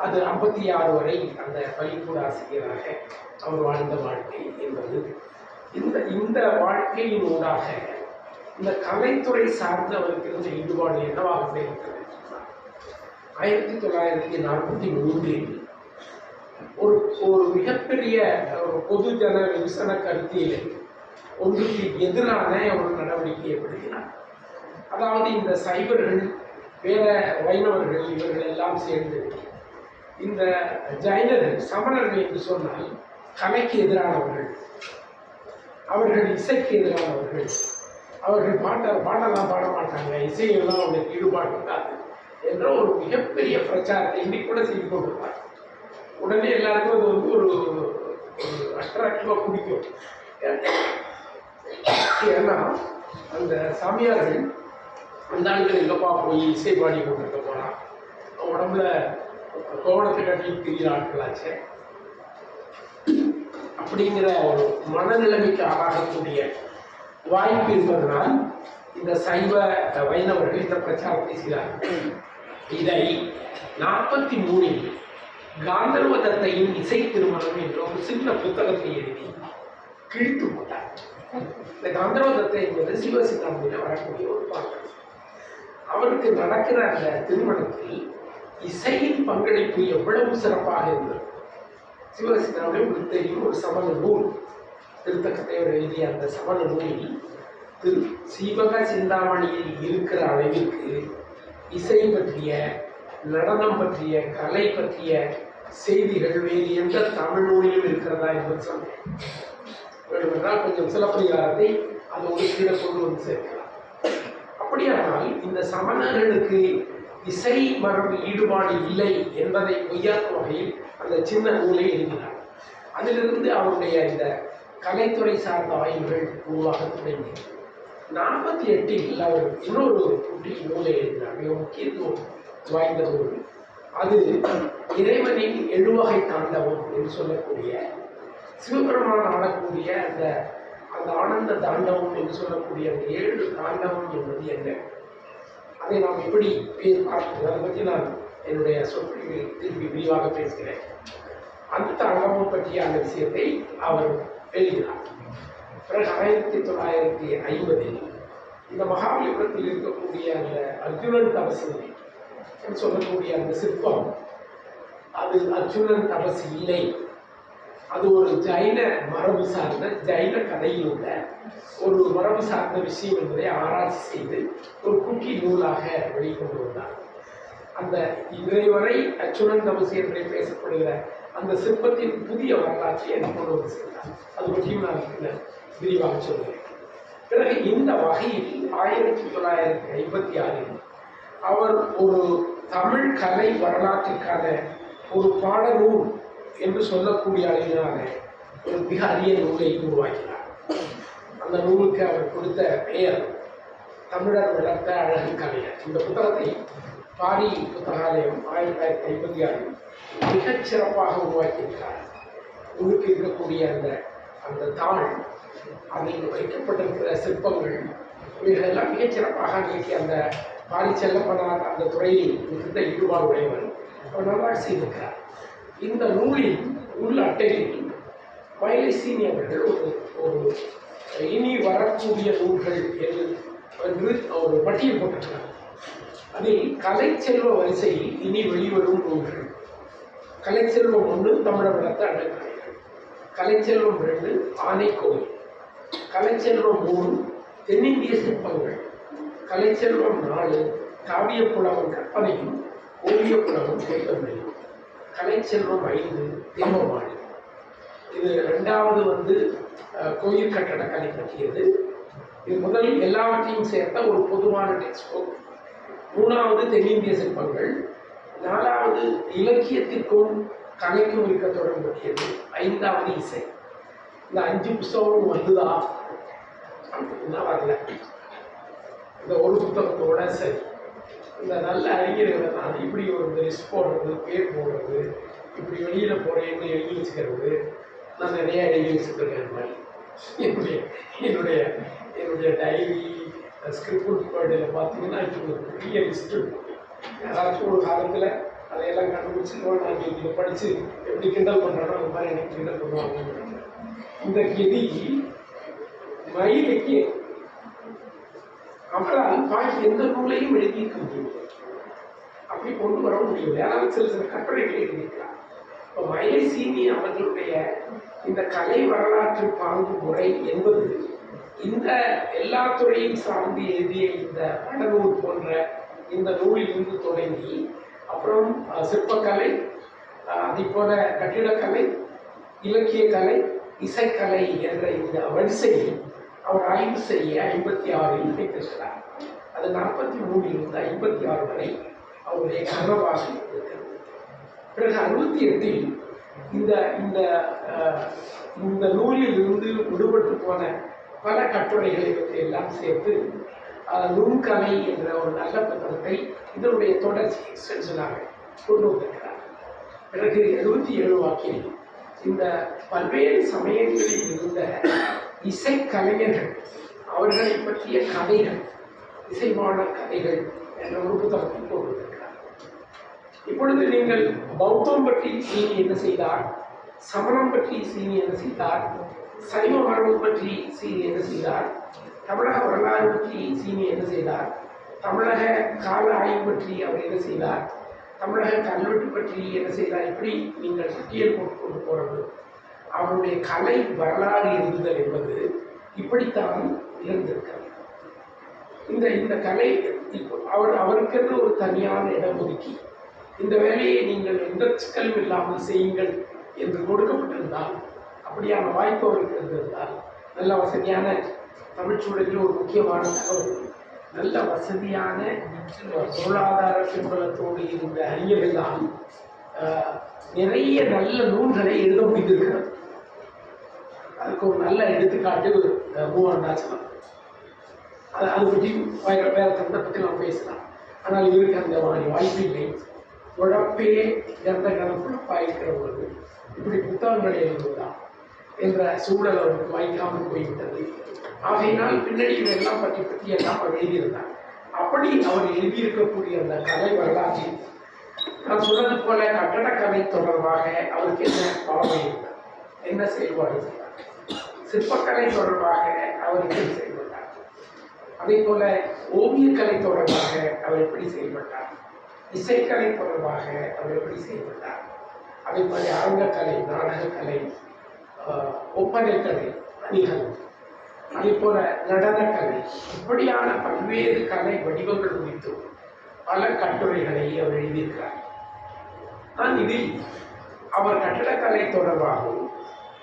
அது 56 வரை அந்த பள்ளிக்கூட ஆசிரியராக அவர் வாழ்ந்த வாழ்க்கை என்பது இந்த வாழ்க்கையின் ஊடாக இந்த கலைத்துறை சார்ந்து அவருக்கு இருந்த ஈடுபாடு என்னவாக இருக்கிறது. 1943 ஒரு மிகப்பெரிய பொதுஜன விமர்சன கருத்தியலை ஒன்றுக்கு எதிரான ஒரு நடவடிக்கை ஏற்படுத்தினார். அதாவது இந்த சைவர்கள், வேற வைணவர்கள், இவர்கள் எல்லாம் சேர்ந்து இந்த ஜைனர்கள், சமணர்கள் என்று சொன்னால் கலைக்கு எதிரானவர்கள், அவர்கள் இசைக்கு எதிரானவர்கள், அவர்கள் பாட்டெல்லாம் பாட மாட்டாங்க, இசையெல்லாம் அவங்களுக்கு ஈடுபாடு இருக்காது என்ற ஒரு மிகப்பெரிய பிரச்சாரத்தை இன்னைக்கு கூட செய்து கொண்டிருப்பார். உடனே எல்லாருக்கும் அது ஒரு அட்ராக்டிவாக பிடிக்கும். ஏன்னா அந்த சாமியார்கள் அந்த ஆண்கள் எங்கப்பா போய் இசை பாடி கொண்டிருக்க போனால் உடம்புல கோவணத்தை கட்டி திரிகிற ஆட்களாச்சே, அப்படிங்கிற ஒரு மனநிலைமைக்கு ஆளாகக்கூடிய வாய்ப்பு இருப்பதனால் இந்த சைவ வைணவர்கள் இந்த பிரச்சாரத்தை செய்தார்கள். இதை 43 காந்தர்வ தத்தையின் இசை திருமணம் என்ற ஒரு சின்ன புத்தகத்தை எழுதி கிழித்து போட்டார். இந்த காந்தர்வ தத்தை என்பது சிவசித்தாமணியில் வரக்கூடிய ஒரு பாடல். அவருக்கு நடக்கிற அந்த திருமணத்தில் இசையின் பங்களிப்பு எவ்வளவு சிறப்பாக இருந்தது. சிவசித்தாமணி உங்களுக்கு தெரியும், ஒரு சமண நூல், திருத்தக்கத்தையோடு எழுதிய அந்த சமண நூலில் சீவக சிந்தாமணியில் இருக்கிற அளவிற்கு இசை பற்றிய, நடனம் பற்றிய, கலை பற்றிய செய்திகள் வேறு எந்த தமிழ் நூலிலும் இருக்கிறதா என்பது சொன்னேன். வேண்டுமென்றால் கொஞ்சம் சிலப்பதிகாரத்தை அதோடு கீழே கொண்டு வந்து சேர்க்கலாம். அப்படியானால் இந்த சமணர்களுக்கு இசை மரபு ஈடுபாடு இல்லை என்பதை பொய்யாக்கும் வகையில் அந்த சின்ன நூலை எழுதினார். அதிலிருந்து அவருடைய இந்த கலைத்துறை சார்ந்த ஆய்வுகள் உருவாக தொடங்கியது. 48 அவர் இன்னொரு குட்டி நூலை எழுதினார், மிக முக்கியத்துவம் வாய்ந்த நூல். அது இறைவனின் 7 வகை தாண்டவம் என்று சொல்லக்கூடிய சிவபெருமான் ஆடக்கூடிய அந்த அந்த ஆனந்த தாண்டவம் என்று சொல்லக்கூடிய அந்த 7 தாண்டவம் என்பது என்ன, அதை நாம் எப்படி பார்ப்பது, அதை பற்றி நான் என்னுடைய சொற்களில் திரும்பி விரிவாக பேசுகிறேன். அந்த தாண்டவம் பற்றிய அந்த விஷயத்தை அவர் எழுதினார். பிறகு 1950 இந்த மகாபலிபுரத்தில் இருக்கக்கூடிய அந்த அர்ஜுனன் தபசு என்று சொல்லக்கூடிய அந்த சிற்பம், அது அர்ஜுனன் தபசு இல்லை, அது ஒரு ஜைன மரபு சார்ந்த ஜைன கதையில் உள்ள ஒரு மரபு சார்ந்த விஷயம் என்பதை ஆராய்ச்சி செய்து ஒரு குட்டி நூலாக வெளிக்கொண்டு வந்தார். அந்த இன்றைய வரை அர்ஜுனன் தபசு என்றே பேசப்படுகிற அந்த சிற்பத்தின் புதிய வரலாற்றை எனக்கு கொண்டு வந்து சேர்ந்தார். அது பற்றியும் நான் விரிவாக சொல்கிறேன். பிறகு இந்த வகையில் 1956 அவர் ஒரு தமிழ் கலை வரலாற்றிற்கான ஒரு பாடநூல் என்று சொல்லக்கூடிய அளவிலான ஒரு மிக அரிய நூலை உருவாக்கினார். அந்த நூலுக்கு அவர் கொடுத்த பெயர் தமிழர் வளர்த்த அழகு கலைஞர். இந்த புத்தகத்தை பாரி புத்தகாலயம் 1956 மிகச் சிறப்பாக உருவாக்கியிருக்கிறார். நூலுக்கு இருக்கக்கூடிய அந்த அந்த தாள், அதில் வைக்கப்பட்டிருக்கிற சிற்பங்கள், இவைகளெல்லாம் மிகச்சிறப்பாக அன்றைக்கு அந்த பாரி செல்லப்படாத அந்த துறையில் மிகுந்த ஈடுபாடு உடையவர். அவர் நல்லா செய்திருக்கிறார். இந்த நூலின் உள் அட்டையில் மயிலை அவர்கள் ஒரு இனி வரக்கூடிய நூல்கள் என்று ஒரு பட்டியல் போட்டிருக்கிறார். அதில் கலைச்செல்வ வரிசையில் இனி வெளிவரும் நூல்கள். கலைச்செல்வம் 1 தமிழர் வளர்த்த அழகுக்கலைகள், கலைச்செல்வம் 2 ஆனைக்கோயில், கலைச்செல்வம் 3 தென்னிந்திய சிற்பங்கள், கலைச்செல்வம் 4 காவியப்புலவன் கற்பனையும் ஓவியப்புலவன் கைத்தொழிலும், கலைச்செல்வம் 5 தேவமாடி. இது 2வது கோயில் கட்டட கலை பற்றியது. இது முதலில் எல்லாவற்றையும் சேர்த்த ஒரு பொதுவான டெக்ஸ்ட் புக். 3வது தென்னிந்திய சிற்பங்கள், 4வது இலக்கியத்திற்கும் கலைக்கும் இருக்க தொடர்புடையது, 5வது இசை. இந்த 5 புத்தகமும் வந்துதா வரல. இந்த ஒரு புத்தகத்தோட சரி. இந்த நல்ல அறிஞர்களை தான் இப்படி ஒரு லிஸ்ட் போடுறது, பேர் போடுறது, இப்படி வெளியில் போகிறேன்னு எழுதி வச்சுக்கிறது. நான் நிறையா எழுதி வச்சுருக்கேன். மாதிரி என்னுடைய என்னுடைய டைரி ஸ்கிரிப்ட் பேர்டில் பார்த்தீங்கன்னா இப்போ ஒரு பெரிய லிஸ்ட் இருக்கும். யாராச்சும் ஒரு காலத்தில் அதையெல்லாம் கண்டுபிடிச்சிருக்கோம். நான் இதை படித்து எப்படி கிண்டல் பண்ணுறோன்னா அந்த மாதிரி எனக்கு கிண்டல் பண்ணுவாங்க. இந்த கெதி மயிலைக்கு அவரால் பாக்கி எந்த நூலையும் எழுதியிருக்க முடியும், அப்படி கொண்டு வர முடியும். யாராவது சில கட்டுரைகளை எழுதியிருக்கிறார். இப்போ மயிலை சீனி அவர்களுடைய இந்த கலை வரலாற்று பாங்கு முறை என்பது இந்த எல்லா துறையும் சார்ந்து எழுதிய இந்த படநூல் போன்ற இந்த நூலிலிருந்து தொடங்கி அப்புறம் சிற்பக்கலை, அதை போல கட்டிடக்கலை, இலக்கிய கலை, இசைக்கலை என்ற இந்த வரிசையில் அவர் ஆய்வு செய்ய 56 நடைபெற்றார். அது 43 56 வரை அவருடைய கனவாக இருக்கிறது. பிறகு 68 இந்த இந்த இந்த நூலில் இருந்து விடுபட்டு போன பல கட்டுரைகளை பற்றி எல்லாம் சேர்த்து நுண்கலை என்ற ஒரு நல்ல புத்தகத்தை இதனுடைய தொடர்ச்சி எக்ஸ்டென்ஷனாக கொண்டு வந்திருக்கிறார். பிறகு 77 வாக்கில் இந்த பல்வேறு சமயங்களில் இருந்த இசைக்கலைஞர்கள் அவர்களை பற்றிய கதைகள், இசைமான கதைகள் என்ற ஒரு புத்தகத்தை கொண்டு வந்திருக்கிறார். இப்பொழுது நீங்கள் பௌத்தம் பற்றி சீனி என்ன செய்தார், சமணம் பற்றி சீனி என்ன செய்தார், சைவ மரபு பற்றி சீனி என்ன செய்தார், தமிழக வரலாறு பற்றி சீனி என்ன செய்தார், தமிழக கால ஆய்வு பற்றி அவர் என்ன செய்தார், தமிழக கல்வெட்டு பற்றி என்ன செய்தார், இப்படி நீங்கள் பட்டியல் போட்டு கொண்டு போகிறது. அவருடைய கலை வரலாறு எழுதுதல் என்பது இப்படித்தான் இருந்திருக்கிறது. இந்த கலை அவருக்கென்று ஒரு தனியான இடம் ஒதுக்கி இந்த வேலையை நீங்கள் எந்த சிக்கலும் இல்லாமல் செய்யுங்கள் என்று கொடுக்கப்பட்டிருந்தால், அப்படியான வாய்ப்பு அவருக்கு இருந்திருந்தால், நல்ல வசதியான தமிழ் சூழலில் ஒரு முக்கியமான தகவல் நல்ல வசதியான பொருளாதார பின்பலத்தோடு இருந்த அறிஞர்கள் தான் நிறைய நல்ல நூல்களை எழுத முடிந்திருக்கிறது. அதுக்கு ஒரு நல்ல எடுத்துக்காட்டு மூவாண்டாச்சலம். அது பற்றி வேற சந்தர்ப்பத்தில் நாம் பேசலாம். ஆனால் இவருக்கு அந்த மாதிரி வாய்ப்பு இல்லை. உழப்பே இறந்த கணக்குழப்பாயிருக்கிற பொழுது இப்படி புத்தகங்களை எழுதுவதா என்ற சூழல் அவருக்கு வாய்க்காமல் போய்விட்டது. ஆகையினால் பின்னாடி இதெல்லாம் பற்றி எல்லாம் அவர் எழுதியிருந்தார். அப்படி அவர் எழுதியிருக்கக்கூடிய அந்த கலை வரலாற்றில் நான் சொன்னது போல கட்டடக்கலை தொடர்பாக அவருக்கு என்ன பார்வை இருந்தார், என்ன செயல்பாடு செய்தார். சிற்பக்கலை தொடர்பாக அவர் எப்படி செயல்பட்டார், அதே போல ஓவியக்கலை தொடர்பாக அவர் எப்படி செயல்பட்டார், இசைக்கலை தொடர்பாக அவர் எப்படி செயல்பட்டார், அதே மாதிரி அரங்கக்கலை, நாடகக்கலை, ஒப்பனைக்கலை அணிகள், அதே போல நடனக்கலை, இப்படியான பல்வேறு கலை வடிவங்கள் குறித்து பல கட்டுரைகளை அவர் எழுதியிருக்கிறார். நான் இதில் அவர் கட்டடக்கலை தொடர்பாகவும்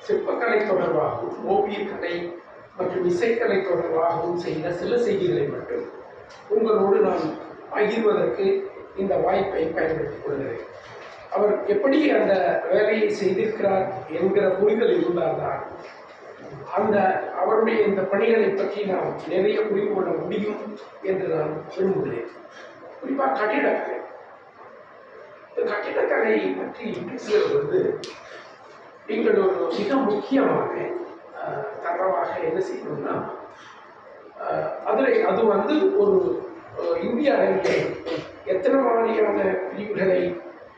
சிற்பக்கலை கொண்டதாகவும் ஓவியக்கலை மற்றும் இசைக்கலை தொடர்பாகவும் செய்த சில செய்திகளை மட்டும் உங்களோடு நான் பகிர்வதற்கு இந்த வாய்ப்பை பயன்படுத்திக் கொள்கிறேன். அவர் எப்படி அந்த வேலையை செய்திருக்கிறார் என்கிற புரிதல் இருந்தால்தான் அந்த அவருடைய இந்த பணிகளை பற்றி நாம் நிறைய புரிந்து கொள்ள முடியும் என்று நான் விரும்புகிறேன். குறிப்பாக கட்டிடக்கலை, கட்டிடக்கலையை பற்றி பேசுகிறது நீங்கள் ஒரு மிக முக்கியமான தரவாக என்ன செய்யணும்னா, அது ஒரு இந்திய அளவில் எத்தனை மாதிரியான பிரிவுகளை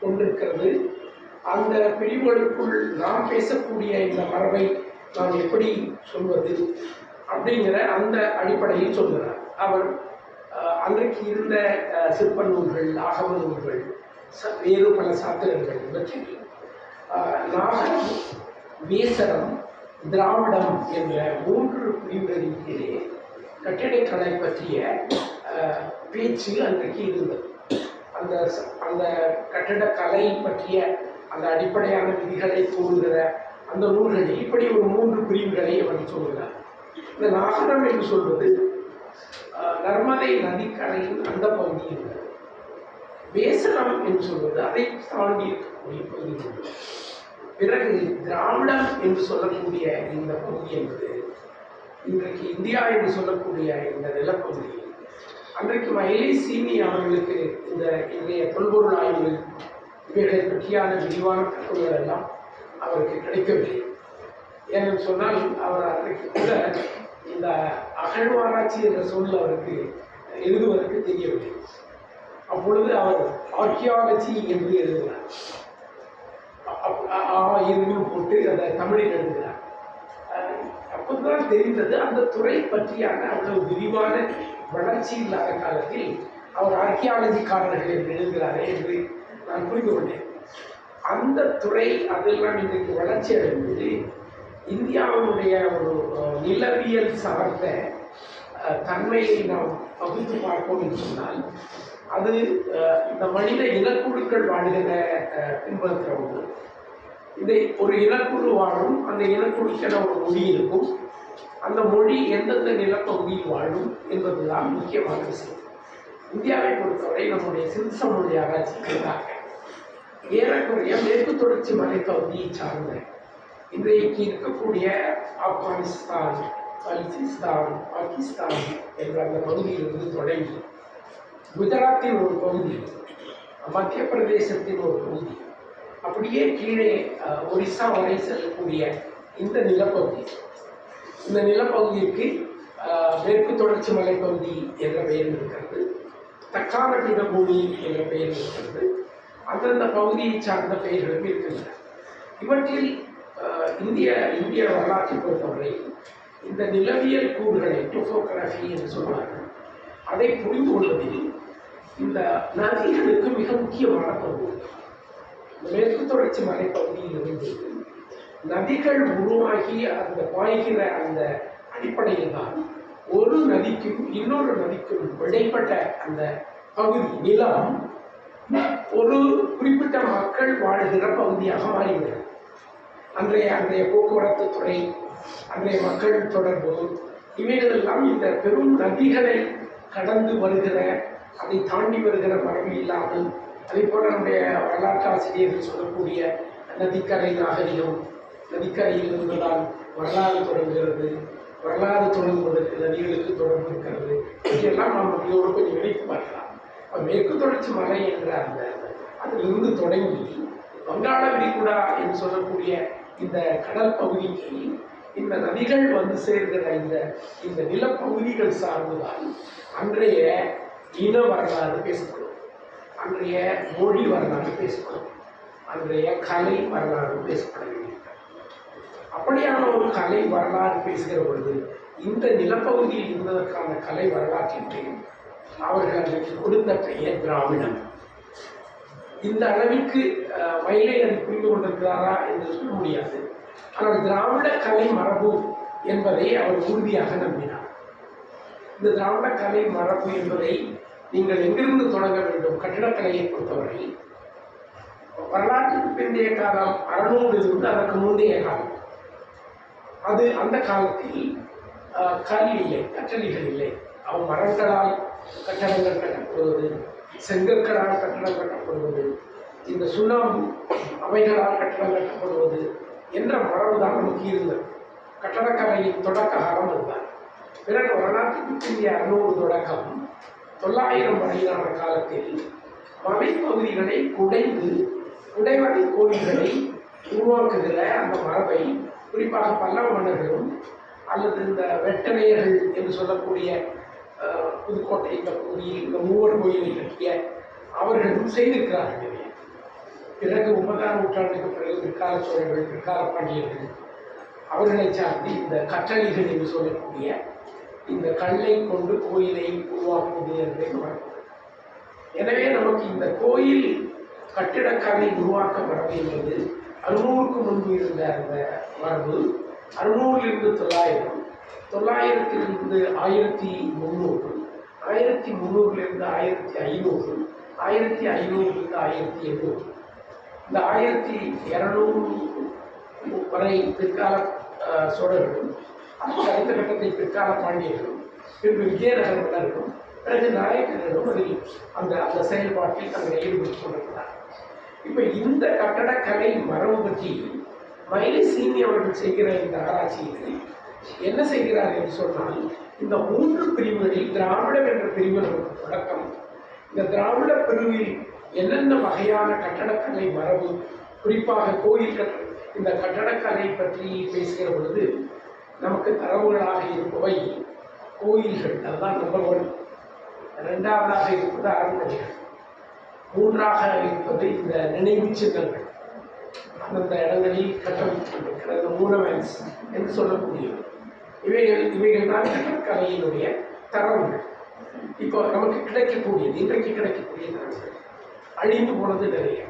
கொண்டிருக்கிறது, அந்த பிரிவுகளுக்குள் நாம் பேசக்கூடிய இந்த மரபை நாம் எப்படி சொல்வது அப்படிங்கிற அந்த அடிப்படையில் சொல்கிறார். அவர் அன்றைக்கு இருந்த சிற்ப நூல்கள், ஆகம நூல்கள், வேறு பல சாத்திரங்கள் இவற்றில் நாகரம், வேசரம், திராவிடம் என்ற 3 பிரிவுகளின் கீழே கட்டிடக்கலை பற்றிய பேச்சு அன்றைக்கு இருந்தது. அந்த அந்த கட்டிடக்கலை பற்றிய அந்த அடிப்படையான விதிகளை கூறுகிற அந்த நூல்களில் இப்படி ஒரு 3 பிரிவுகளை அவர் சொல்கிறார். இந்த நாகரம் என்று சொல்வது நர்மதை நதிக்கரையின் அந்த பகுதியில் உள்ளது. வேசரம் என்று சொல்வது அதை தாண்டி இருக்கக்கூடிய பகுதி. பிறகு திராவிடம் என்று சொல்லக்கூடிய இந்த பகுதி என்பது இன்றைக்கு இந்தியா என்று சொல்லக்கூடிய இந்த நிலப்பகுதி. அன்றைக்கு மயிலை சீனி அவர்களுக்கு இந்த இன்றைய தொல்பொருள் ஆய்வு இவைகளை பற்றியான விரிவான தகவல்கள் எல்லாம் அவருக்கு கிடைக்கவில்லை. ஏன்னு சொன்னால் அவர் அன்றைக்கு கூட இந்த அகழ்வாராய்ச்சி என்ற சொல் அவருக்கு எழுதுவதற்கு தெரியவில்லை. அப்பொழுது அவர் ஆர்கியாலஜி என்று எழுதுகிறார். இருந்தும் போட்டு அந்த தமிழில் எழுதுகிறார். அப்போதுதான் தெரிந்தது அந்த துறை பற்றியான அவ்வளவு விரிவான வளர்ச்சி இல்லாத காலத்தில் அவர் ஆர்கியாலஜிக்காரர்கள் என்று எழுதுகிறாரே என்று நான் புரிந்து கொண்டேன். அந்த துறை அதெல்லாம் இன்றைக்கு வளர்ச்சி அடைந்தது. இந்தியாவினுடைய ஒரு நிலவியல் சார்ந்த தன்மையை நாம் பகுத்து பார்ப்போம் என்று சொன்னால் அது இந்த மனித இனக்குழுக்கள் வாழ்கிற பின்பற்ற ஒன்று. இதை ஒரு இனக்குழு வாழும், அந்த இனக்குழுக்கென ஒரு மொழி இருக்கும், அந்த மொழி எந்தெந்த நிலப்பகுதியில் வாழும் என்பதுதான் முக்கியமான விஷயம். இந்தியாவை பொறுத்தவரை நம்முடைய சிந்து மொழி ஆராய்ச்சிக்காக ஏறக்குறைய மேற்கு தொடர்ச்சி மலைப்பகுதியை சார்ந்த இன்றைக்கு இருக்கக்கூடிய ஆப்கானிஸ்தான், பலுச்சிஸ்தான், பாகிஸ்தான் என்ற அந்த பகுதியிலிருந்து தொடங்கி குஜராத்தின் ஒரு பகுதி, மத்திய பிரதேசத்தின் ஒரு பகுதி, அப்படியே கீழே ஒரிசா வரை செல்லக்கூடிய இந்த நிலப்பகுதி, இந்த நிலப்பகுதிக்கு மேற்கு தொடர்ச்சி மலைப்பகுதி என்ற பெயர் இருக்கிறது, தக்கான பீடபூமி என்ற பெயர் இருக்கிறது, அந்தந்த பகுதியை சார்ந்த பெயர்களும் இருக்கின்றன. இவற்றில் இந்திய வரலாற்றை பொறுத்தவரை இந்த நிலவியல் கூறுகளை டோபோகிராஃபி என்று சொல்வார்கள், அதை புரிந்து கொள்வதில் இந்த நதிகளுக்கு மிக முக்கியமான பகுதி. மேற்கு தொடர்ச்சி மலைப்பகுதியில் இருந்து நதிகள் உருவாகி அந்த பாய்கிற அந்த அடிப்படையில் தான் ஒரு நதிக்கும் இன்னொரு நதிக்கும் இடைப்பட்ட அந்த பகுதி நிலம் ஒரு குறிப்பிட்ட மக்கள் வாழ்கிற பகுதியாக மாறிவிடும். அன்றைய போக்குவரத்து துறை, அன்றைய மக்கள் தொடர்பு, இவைகளெல்லாம் இந்த பெரும் நதிகளை கடந்து வருகிற, அதை தாண்டி வருகிற மரபு இல்லாமல், அதே போல நம்முடைய வரலாற்று ஆசிரியர்கள் சொல்லக்கூடிய நதிக்கரை நாகரிகம், நதிக்கரையில் இருந்ததால் வரலாறு தொடங்குகிறது, வரலாறு தொடங்குவதற்கு நதிகளுக்கு தொடர்பு இருக்கிறது, இதெல்லாம் நாம் இதோடு கொஞ்சம் நினைத்து பார்க்கலாம். மேற்கு தொடர்ச்சி மலை என்ற அந்த அதிலிருந்து தொடங்கி வங்காள விரிகுடா என்று சொல்லக்கூடிய இந்த கடல் பகுதிக்கு இந்த நதிகள் வந்து சேர்கிற இந்த நிலப்பகுதிகள் சார்ந்துதான் அன்றைய இன வரலாறு பேசப்படும், அன்றைய மொழி வரலாறு பேசப்படும், அன்றைய கலை வரலாறு பேசப்பட வேண்டியது. அப்படியான ஒரு கலை வரலாறு பேசுகிற பொழுது இந்த நிலப்பகுதியில் இருந்ததற்கான கலை வரலாற்றிற்கு அவர்கள் அன்றைக்கு கொடுத்த பெயர் திராவிடம். இந்த அளவிற்கு மயிலை அதை புரிந்து கொண்டிருக்கிறாரா என்று சொல்ல முடியாது. ஆனால் திராவிட கலை மரபு என்பதை அவர் உறுதியாக நம்பினார். இந்த திராவிட கலை மரபு என்பதை நீங்கள் எங்கிருந்து தொடங்க வேண்டும்? கட்டிடக்கலையை பொறுத்தவரை வரலாற்றுக்கு பிந்தைய காலம் 600 இருந்து அதற்கு முந்தைய காலம். அது அந்த காலத்தில் கல் இல்லை, கற்றளிகள் இல்லை. அவன் மரங்களால் கட்டடங்கள் கட்டப்படுவது, செங்கற்களால் கட்டடம் கட்டப்படுவது, இந்த சுண்ணாம்பு அவைகளால் கட்டடம் கட்டப்படுவது என்ற மரபுதான் நமக்கு இருந்தது. கட்டடக்கலையின் தொடக்க காலம் அதுதான். பிறகு வரலாற்றுக்கு பிந்தைய 600 தொடக்கம் 900 வரையிலான காலத்தில் மலைப்பகுதிகளை குடைந்து குடைவரை கோயில்களை உருவாக்குகிற அந்த மரபை குறிப்பாக பல்லவ மன்னர்களும் அல்லது இந்த வெட்டரையர்கள் என்று சொல்லக்கூடிய புதுக்கோட்டை இந்த பகுதியில் இந்த மூவர் கோயிலை கட்டிய அவர்களும் செய்திருக்கிறார்கள். பிறகு 9ஆம் நூற்றாண்டுக்கு பிறகு பிற்கால சோழர்கள், பிற்கால பாண்டியர்கள் அவர்களை சார்ந்து இந்த கற்றளிகள் என்று சொல்லக்கூடிய இந்த கல்லை கொண்டு கோயிலை உருவாக்குவது என்பதை பார்க்கிறோம். எனவே நமக்கு இந்த கோயில் கட்டிடக்கலை உருவாக்க மரபு என்பது 600க்கு முன்பு இருந்த அந்த மரபு 600லிருந்து 900, 900லிருந்து 1300, 1300லிருந்து 1500, 1500லிருந்து 1800, இந்த 1200 வரை பிற்கால சோழர்களும், அதுக்கு அடுத்த கட்டத்தை பிற்கால பாண்டியர்களும், பின்பு விஜயநகர மன்னர்களும், பிறகு நாயக்கர்களும் அதில் அந்த அந்த செயல்பாட்டில் தங்களை ஈடுபட்டுக் கொண்டிருக்கிறார். இப்போ இந்த கட்டடக்கலை மரபு பற்றி மயிலை சீனி அவர்கள் செய்கிற இந்த ஆராய்ச்சியில் என்ன செய்கிறார் என்று சொன்னால், இந்த 3 பிரிவுகளில் திராவிடம் என்ற பிரிவு நமக்கு தொடக்கம். இந்த திராவிட பிரிவில் என்னென்ன வகையான கட்டடக்கலை மரபு, குறிப்பாக கோயில் இந்த கட்டடக்கலை பற்றி பேசுகிற பொழுது நமக்கு தரவுகளாக இருப்பவை கோயில்கள், அதுதான் நம்பர் 1. 2ஆவதாக இருப்பது அரண்மனைகள், 3ஆக இருப்பது இந்த நினைவு சின்னங்கள், அந்தந்த இடங்களில் கட்டமைக்கப்பட்டிருக்கிற இந்த மூனமெண்ட்ஸ் என்று சொல்லக்கூடியது. இவைகள் தான் கட்டடக்கலையினுடைய தரவுகள். இப்போ நமக்கு கிடைக்கக்கூடியது, இன்றைக்கு கிடைக்கக்கூடிய தரவுகள் அழிந்து போனது நிறைய.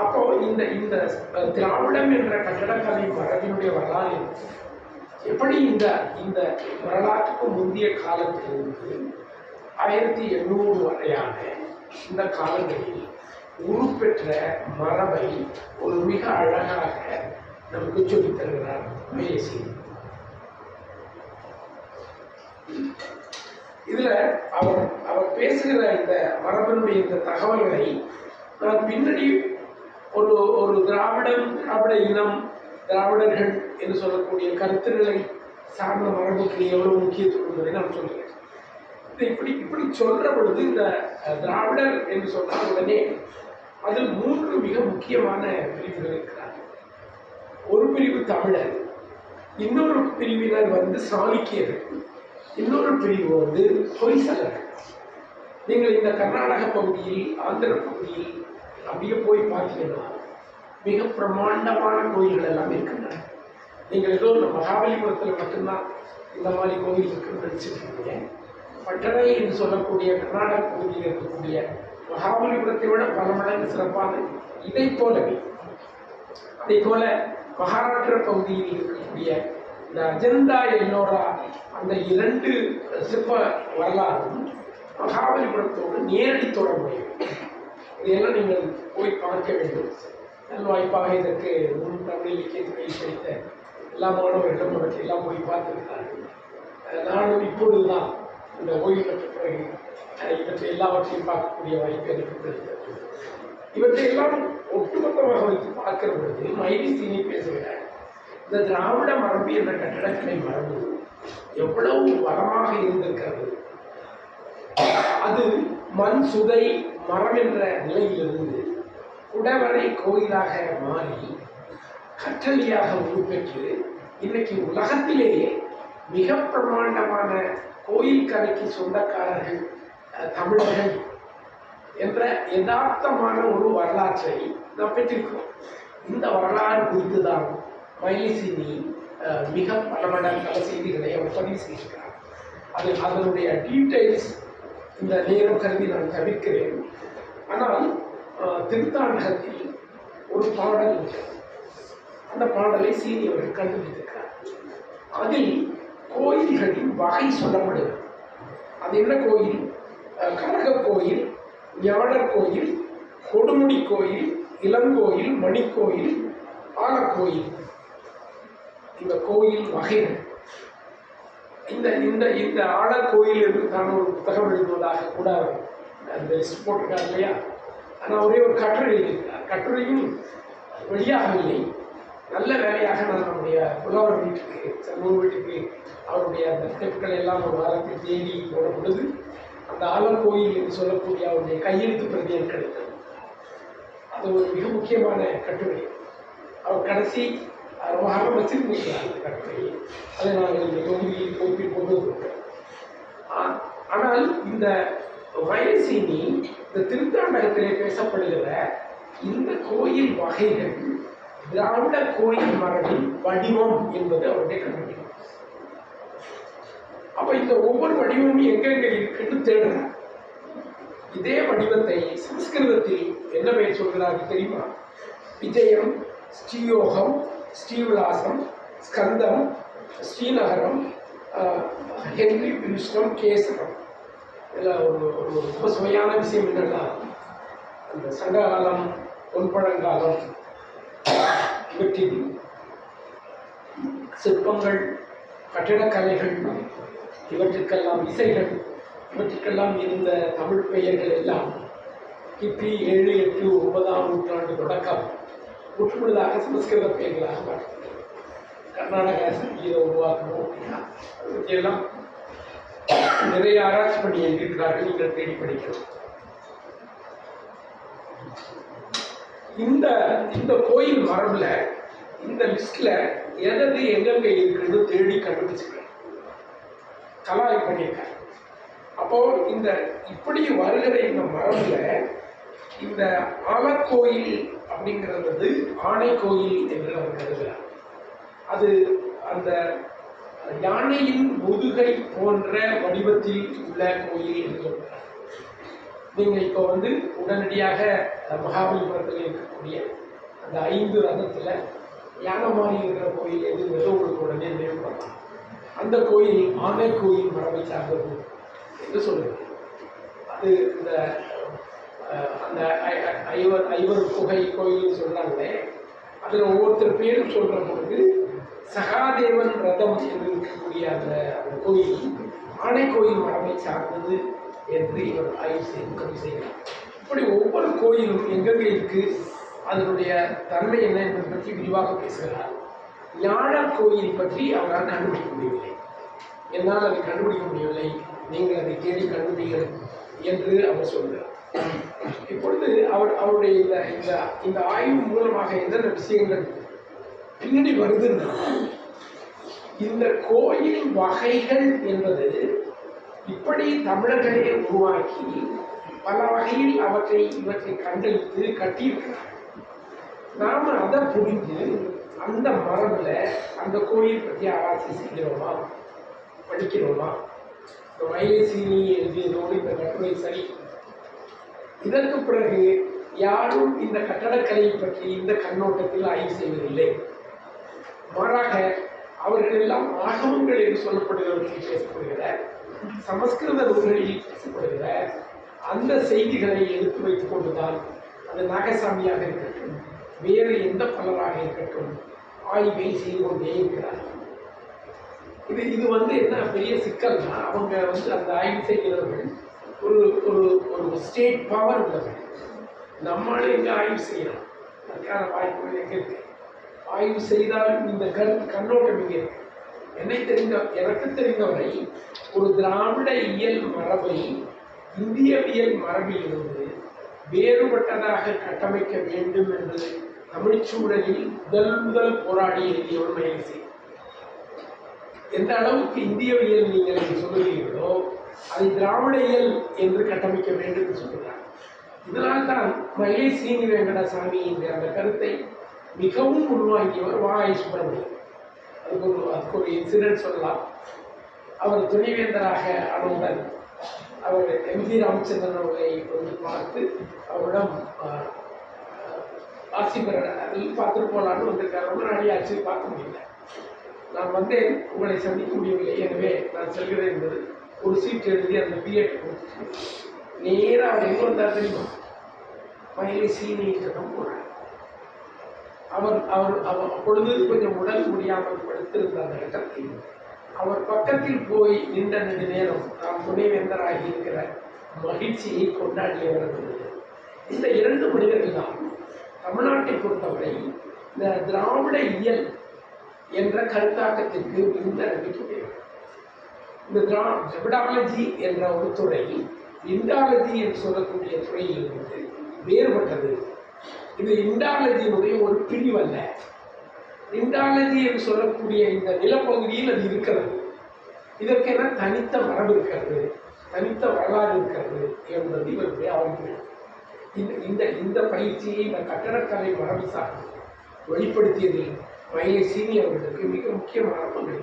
அப்போ இந்த இந்த திராவிடம் என்ற கட்டடக்கலை மரபினுடைய வரலாறு எப்படி இந்த இந்த வரலாற்றுக்கு முந்தைய காலத்திலிருந்து 1800 வரையான இந்த காலங்களில் உருப்பெற்ற மரபை ஒரு மிக அழகாக நமக்கு சொல்லித் தருகிறார் மேசி. இதுல அவர் பேசுகிற இந்த மரபனுடைய இந்த தகவல்களை நான் பின்னாடி ஒரு திராவிட இனம், திராவிடர்கள் என்று சொல்லக்கூடிய கருத்துக்களை சார்ந்த மரபுக்கு எவ்வளவு முக்கியத்துவம் என்பதை நான் சொல்கிறேன். இப்படி சொல்ற பொழுது இந்த திராவிடர் என்று சொன்னால் உடனே அதில் 3 மிக முக்கியமான பிரிவுகள் இருக்கிறார்கள். ஒரு பிரிவு தமிழர், இன்னொரு பிரிவினர் வந்து சாளுக்கியர்கள், இன்னொரு பிரிவு வந்து ஹொய்சலர்கள். நீங்கள் இந்த கர்நாடக பகுதியில், ஆந்திர பகுதியில் அப்படியே போய் பார்த்தீங்கன்னா மிக பிரமாண்டமான கோயில்கள் எல்லாம் இருக்கின்றன. நீங்கள் ஏதோ இந்த மகாபலிபுரத்தில் மட்டும்தான் இந்த மாதிரி கோயில் இருக்குன்னு நினச்சிருக்கீங்க. பட்டறை என்று சொல்லக்கூடிய கர்நாடக பகுதியில் இருக்கக்கூடிய மகாபலிபுரத்தை விட பல மடங்கு சிறப்பான இதை போலவே, அதே போல மகாராஷ்டிர பகுதியில் இருக்கக்கூடிய இந்த அஜந்தா எல்லோரா அந்த 2 சிற்ப வரலாறும் மகாபலிபுரத்தோடு நேரடி தொடர்புடையது. இதையெல்லாம் நீங்கள் போய் பார்க்க வேண்டும். நல் வாய்ப்பாக இதற்கு முன் தமிழ் இலக்கியத்துறை படித்த எல்லா மாணவர்களும் அவற்றையெல்லாம் போய் பார்த்திருக்கிறார்கள். நானும் இப்பொழுதுதான் இந்த ஓய்வு பெற்ற பிறகு இவற்றை எல்லாவற்றையும் பார்க்கக்கூடிய வாய்ப்பு எனக்கு கிடைத்தது. இவற்றை எல்லாம் ஒட்டுமொத்தமாக வைத்து பார்க்கிற பொழுது மைலி சீனி பேசுகிற இந்த திராவிட மரபு என்ற கட்டடக்கலை மரபு எவ்வளவு வளமாக இருந்திருக்கிறது. அது மண் சுதை மரம் என்ற நிலையிலிருந்து குடவரை கோயிலாக மாறி கற்றளியாக உருப்பெற்று இன்றைக்கு உலகத்திலேயே மிக பிரமாண்டமான கோயில் கலைக்கு சொந்தக்காரர்கள் தமிழர்கள் என்ற யதார்த்தமான ஒரு வரலாற்றை நாம் பெற்றிருக்கிறோம். இந்த வரலாறு குறித்து தான் மைலி சீனி மிக பல செய்திகளை அவர் பதிவு செய்திருக்கிறார். அதனுடைய டீட்டெயில்ஸ் இந்த நேரம் கருதி நான் தவிர்க்கிறேன். ஆனால் திருத்தாண்டகத்தில் ஒரு பாடல், அந்த பாடலை சீனி அவர்கள் கண்டுபிடித்திருக்கிறார். அதில் கோயில்களின் வகை சொல்லப்படுகிறது. அது என்ன கோயில்? கரக கோயில், ஞானர் கோயில், கொடுமுடி கோயில், இளங்கோயில், மணிக்கோயில், ஆலக்கோயில். இந்த கோயில் வகைகள். இந்த இந்த இந்த ஆலக்கோயில் என்று தான் ஒரு புத்தகம் எழுதுவதாக கூட அந்த லிஸ்ட் போட்டிருக்கார் இல்லையா? ஆனால் ஒரே ஒரு கட்டுரை எழுதியிருக்கிறார். கட்டுரையும் வெளியாகவில்லை. நல்ல வேலையாக நான் நம்முடைய புலவர் வீட்டுக்கு, சமூக வீட்டுக்கு அவருடைய அந்த ஸ்டெப்களை எல்லாம் ஒரு வாரத்தில் தேடி போட பொழுது அந்த ஆலக்கோயில் என்று சொல்லக்கூடிய அவருடைய கையெழுத்து பிரதி எனக்கு கிடைத்தது. அது ஒரு மிக முக்கியமான கட்டுரை. அவர் கடைசி ரொம்ப காலம் வச்சிருந்திருக்கிறார் அந்த கட்டுரையை. அதை நாங்கள் இந்த தொகுதியில் போட்டி கொண்டு வந்திருக்கிறோம். ஆனால் இந்த மைலி சீனி இந்த திருத்தாண்டகத்திலே பேசப்படுகிற இந்த கோயில் வகைகள் திராவிட கோயில் மரபின் வடிவம் என்பது அவருடைய கண்டுபிடிப்பு. அப்ப இந்த ஒவ்வொரு வடிவமும் எங்கெங்க இருக்குன்னு தேடுறார். இதே வடிவத்தை சமஸ்கிருதத்தில் என்ன பெயர் சொல்கிறார்கள் தெரியுமா? விஜயம், ஸ்ரீயோகம், ஸ்ரீவிலாசம், ஸ்கந்தம், ஸ்ரீநகரம், ஹென்றி விருஷ்ணம், கேசரம். இதில் ஒரு ரொம்ப சுவையான விஷயம் என்னன்னா, அந்த சங்ககாலம், பொன்பழங்காலம் இவற்றில் சிற்பங்கள், கட்டிடக்கலைகள், இவற்றுக்கெல்லாம் இசைகள், இவற்றுக்கெல்லாம் இருந்த தமிழ் பெயர்கள் எல்லாம் கிபி 7, 8, 9ஆம் நூற்றாண்டு தொடக்கம் முற்றுமுழுதாக சமஸ்கிருத பெயர்களாக மாற்றப்பட்டது. கர்நாடக சங்கீதம் உருவாக்கணும் அப்படின்னா அதை பற்றியெல்லாம் நிறைய ஆராய்ச்சி பண்ணி எழுதியிருக்கிறார்கள். நீங்கள் தேடி படிக்கணும். இந்த கோயில் மரபுல இந்த லிஸ்ட்ல எது எங்கெங்க இருக்குன்னு தேடி கண்டுபிடிச்சிருக்கேன், கலாய் பண்ணியிருக்காங்க. அப்போ இந்த இப்படி வருகிற இந்த மரபுல இந்த ஆலக்கோயில் அப்படிங்கிறது ஆணை கோயில் என்று அவர் கருதுகிறார். அது அந்த யானையின் முதுகை போன்ற வடிவத்தில் உள்ள கோயில் என்று சொல்கிறார். நீங்க இப்போ உடனடியாக மகாபலிபுரத்தில் இருக்கக்கூடிய அந்த 5 ரதத்துல யானை மாதிரி இருக்கிற கோயில் எதுங்கிறது உங்களுக்கு உடனே நினைவுபடலாம். அந்த கோயில் ஆனை கோயில் மரபை சார்ந்தது என்று சொல்லுது. அது இந்த அந்த ஐவர் குகை கோயில் சொல்றாங்களே, அதுல ஒவ்வொருத்தர் பேரும் சொல்ற பொழுது சகாதேவன் ரதம் என்று இருக்கக்கூடிய அந்த கோயில் ஆனை கோயில் மரபை சார்ந்தது என்று இவர் ஆய்வு செய்கிறார். இப்படி ஒவ்வொரு கோயிலும் எங்கெங்கே இருக்கு, அதனுடைய தன்மை என்ன என்பதை பற்றி விரிவாக பேசுகிறார். ஞாழற் கோயில் பற்றி அவரால் கண்டுபிடிக்க முடியவில்லை. என்னால் அதை கண்டுபிடிக்க முடியவில்லை, நீங்கள் அதை தேடி கண்டுபிடிங்கள் என்று அவர் சொல்கிறார். இப்பொழுது அவருடைய இந்த ஆய்வு மூலமாக என்னென்ன விஷயங்கள் பின்னாடி வருதுன்னா, இந்த கோயில் வகைகள் என்பது இப்படி தமிழர்களே உருவாக்கி பல வகையில் இவற்றை கண்டெடுத்து கட்டியிருக்கிறார். நாம அதை புரிந்து அந்த மரபுல அந்த கோயில் பற்றி ஆராய்ச்சி செய்கிறோமா, படிக்கிறோமா? இந்த மைலி சீனி எழுதியதோடு இந்த கட்டுரை சரி. இதற்கு பிறகு யாரும் இந்த கட்டடக்கலையை பற்றி இந்த கண்ணோட்டத்தில் ஆய்வு செய்வதில்லை. மாறாக அவர்கள் எல்லாம் ஆகமங்கள் என்று சொல்லப்படுகிறவற்றில் பேசப்படுகிற சமஸ்கிருத நூல்களில் பேசப்படுகிற அந்த செய்திகளை எடுத்து வைத்துக் கொண்டுதான் அது நாகசாமியாக இருக்கட்டும், வேறு எந்த பலராக இருக்கட்டும், ஆய்வை செய்து கொண்டே இருக்கிறார்கள். இது வந்து என்ன பெரிய சிக்கல்னா, அவங்க வந்து அந்த ஆய்வு செய்கிறவர்கள் ஒரு ஒரு ஒரு ஸ்டேட் பவர் உள்ளவர்கள். நம்மளால எங்க ஆய்வு செய்யலாம், அதுக்கான வாய்ப்புகள் எங்க இருக்கு? ஆய்வு செய்தாலும் இந்த கண்ணோட்டம் இங்கே இருக்கு. எனக்கு தெரிந்தவரை ஒரு திராவிட இயல் மரபை இந்தியவியல் மரபிலிருந்து வேறுபட்டதாக கட்டமைக்க வேண்டும் என்று தமிழ்ச்சூழலில் முதல் போராடி எழுதியவர் மயில்சி. எந்த அளவுக்கு இந்தியவியல் நீங்கள் சொல்லுகிறீர்களோ அதை திராவிட இயல் என்று கட்டமைக்க வேண்டும் என்று சொல்கிறார். இதனால் தான் மயிலை சீனி வெங்கடசாமி என்ற அந்த கருத்தை மிகவும் உள்வாங்கியவர் வாய் சுப்பிரமணியம். அதுக்கு ஒரு இன்சிடென்ட் சொல்லலாம். அவர் துணைவேந்தராக ஆனவுடன் அவர் எம்ஜி ராமச்சந்திரன் அவர்களை வந்து பார்த்து அவரிடம் ஆசி பெற பார்த்துட்டு போகலான்னு வந்திருக்காரு. ரொம்ப நாளையாச்சு, பார்க்க முடியல. நான் வந்தேன், உங்களை சந்திக்க முடியவில்லை, எனவே நான் செல்கிறேன் என்பது ஒரு சீட் எழுதி அந்த பிஎட் கொடுத்து நேராக அவர் எங்கே வந்தார் தெரியுமா? மயிலை சீனியிடம் போனார். அவர் அவர் அவர் அப்பொழுது கொஞ்சம் உடல் முடியாமல் படுத்திருந்த அந்த கட்டத்தில் அவர் பக்கத்தில் போய் நின்ற நேரம் நாம் துணைவேந்தராகி இருக்கிற மகிழ்ச்சியை கொண்டாடியவர். இந்த இரண்டு மனிதர்கள் தான் தமிழ்நாட்டை பொறுத்தவரை இந்த திராவிட இயல் என்ற கருத்தாக்கத்திற்கு மிகுந்த நம்பிக்கையுடையவர். இந்த திராவிடாலஜி என்ற ஒரு துறை இண்டாலஜி என்று சொல்லக்கூடிய துறையிலிருந்து வேறுபட்டது. இது இண்டாலஜியினுடைய ஒரு பிரிவல்ல. இண்டாலஜி என்று சொல்லக்கூடிய இந்த நிலப்பகுதியில் அது இருக்கிறது. இதற்கென தனித்த மரபு இருக்கிறது, தனித்த வரலாறு இருக்கிறது என்பது இவருடைய ஆய்வு. இந்த பயிற்சியை இந்த கட்டடக்கலை மரபு சார்ந்து வெளிப்படுத்தியதில் மயிலை சீனி அவர்களுக்கு மிக முக்கியமான பங்கு.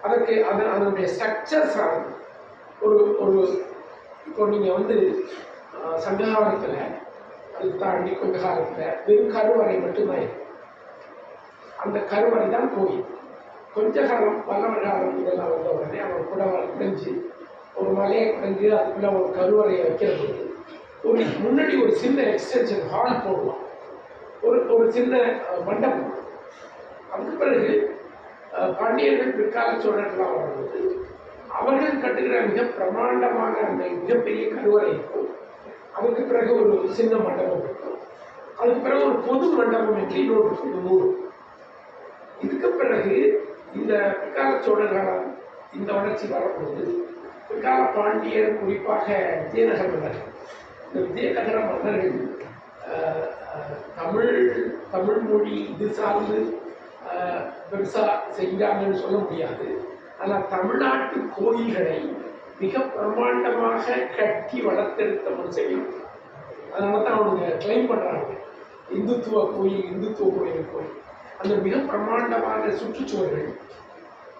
அதற்கு அதனுடைய ஸ்ட்ரக்சர் சார்ந்து ஒரு இப்போ நீங்கள் வந்து சங்க காலத்தில் அதுக்கு தாண்டி கொஞ்ச காலத்தில் வெறும் கருவறை மட்டும்தான் இருக்கும். அந்த கருவறை தான் கோயில். கொஞ்ச காலம் வல்லவர் காலம் இதெல்லாம் வந்த உடனே அவன் குடைஞ்சு ஒரு மலையை குடைஞ்சு அதுக்குள்ள ஒரு கருவறையை வைக்கிறது. ஒரு முன்னாடி ஒரு சின்ன எக்ஸ்டென்ஷன் ஹால் போடுவான், ஒரு சின்ன மண்டபம். அதுக்கு பிறகு பாண்டியர்கள் பிற்கால சோழர்களாக வரும்போது அவர்கள் கட்டுகிற மிக பிரமாண்டமான அந்த மிகப்பெரிய கருவறை இருக்கும். அதுக்கு பிறகு ஒரு சின்ன மண்டபம் இருக்கும். அதுக்கு பிறகு ஒரு பொது மண்டபம் என்று இன்னொரு நூறு. இதுக்கு பிறகு இந்த பிற்கால சோழர்களால் இந்த வளர்ச்சி வரும்போது பிற்கால பாண்டியர், குறிப்பாக விஜயநகர மன்னர்கள், இந்த விஜயநகர மன்னர்கள் தமிழ் மொழி இது சார்ந்து பெருசாக செஞ்சாங்கன்னு சொல்ல முடியாது. ஆனால் தமிழ்நாட்டு கோயில்களை மிக பிரமாண்டமாக கட்டி வளர்த்தெடுத்த மனுஷன். அதனால தான் அவங்க கிளைம் பண்ணுறாங்க இந்துத்துவ கோயில். அந்த மிக பிரமாண்டமான சுற்றுச்சுவர்கள்,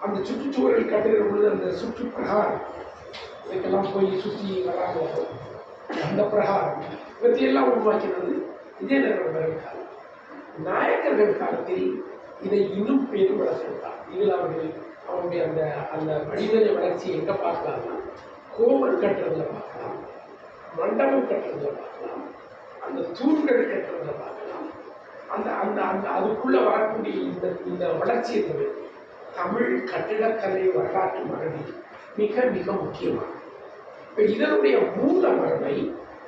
அந்த சுற்றுச்சுவர்கள் கட்டுகிற பொழுது அந்த சுற்று பிரகாரம் இதுக்கெல்லாம் போய் சுற்றி வராங்க. அந்த பிரகாரம் இவற்றையெல்லாம் உருவாக்கினது விஜயநகர காலம். நாயக்கர்கள் காலத்தில் இதை இன்னும் பெரும் வளர்ச்சிட்டார். இதில் அவருடைய அந்த வடிநிலை வளர்ச்சியை எங்கே பார்க்கலாம்னா கோவில் கட்டுறதுல பார்க்கலாம், மண்டபம் கட்டுறதுல பார்க்கலாம், அந்த தூண்கள் கட்டுறதுல பார்க்கலாம். அந்த அந்த அந்த அதுக்குள்ள வரக்கூடிய இந்த வளர்ச்சியை தவிர தமிழ் கட்டிடக்கலை வரலாற்று மரபில் மிக மிக முக்கியமானது. இப்போ இதனுடைய மூல மரபை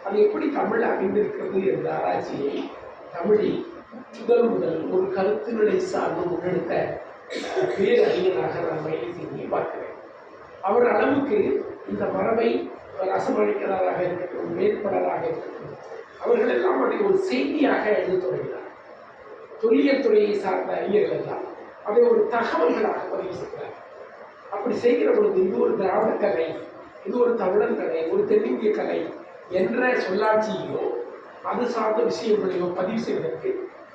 அது எப்படி தமிழ் அமைந்திருக்கிறது என்ற ஆராய்ச்சியை தமிழில் முதல் ஒரு கருத்து நிலை சார்ந்து முன்னெடுத்த வேறு அறிஞராக நான் மயிலை சீனியை பார்க்கிறேன். அவர் அளவுக்கு இந்த மரபை ரசமளிக்கிறதாக இருக்கட்டும், மேற்படராக இருக்கட்டும், அவர்கள் எல்லாம் அதை ஒரு செய்தியாக எழுத தொடங்கினார். தொல்லியல் துறையை சார்ந்த அறிஞர்கள் எல்லாம் அதை ஒரு தகவல்களாக பதிவு செய்கிறார். அப்படி செய்கிற பொழுது இது ஒரு திராவிட கலை, இது ஒரு தமிழன் கலை, ஒரு தென்னிந்திய கலை என்ற சொல்லாட்சியோ அது சார்ந்த விஷயங்களையோ பதிவு செய்வதற்கு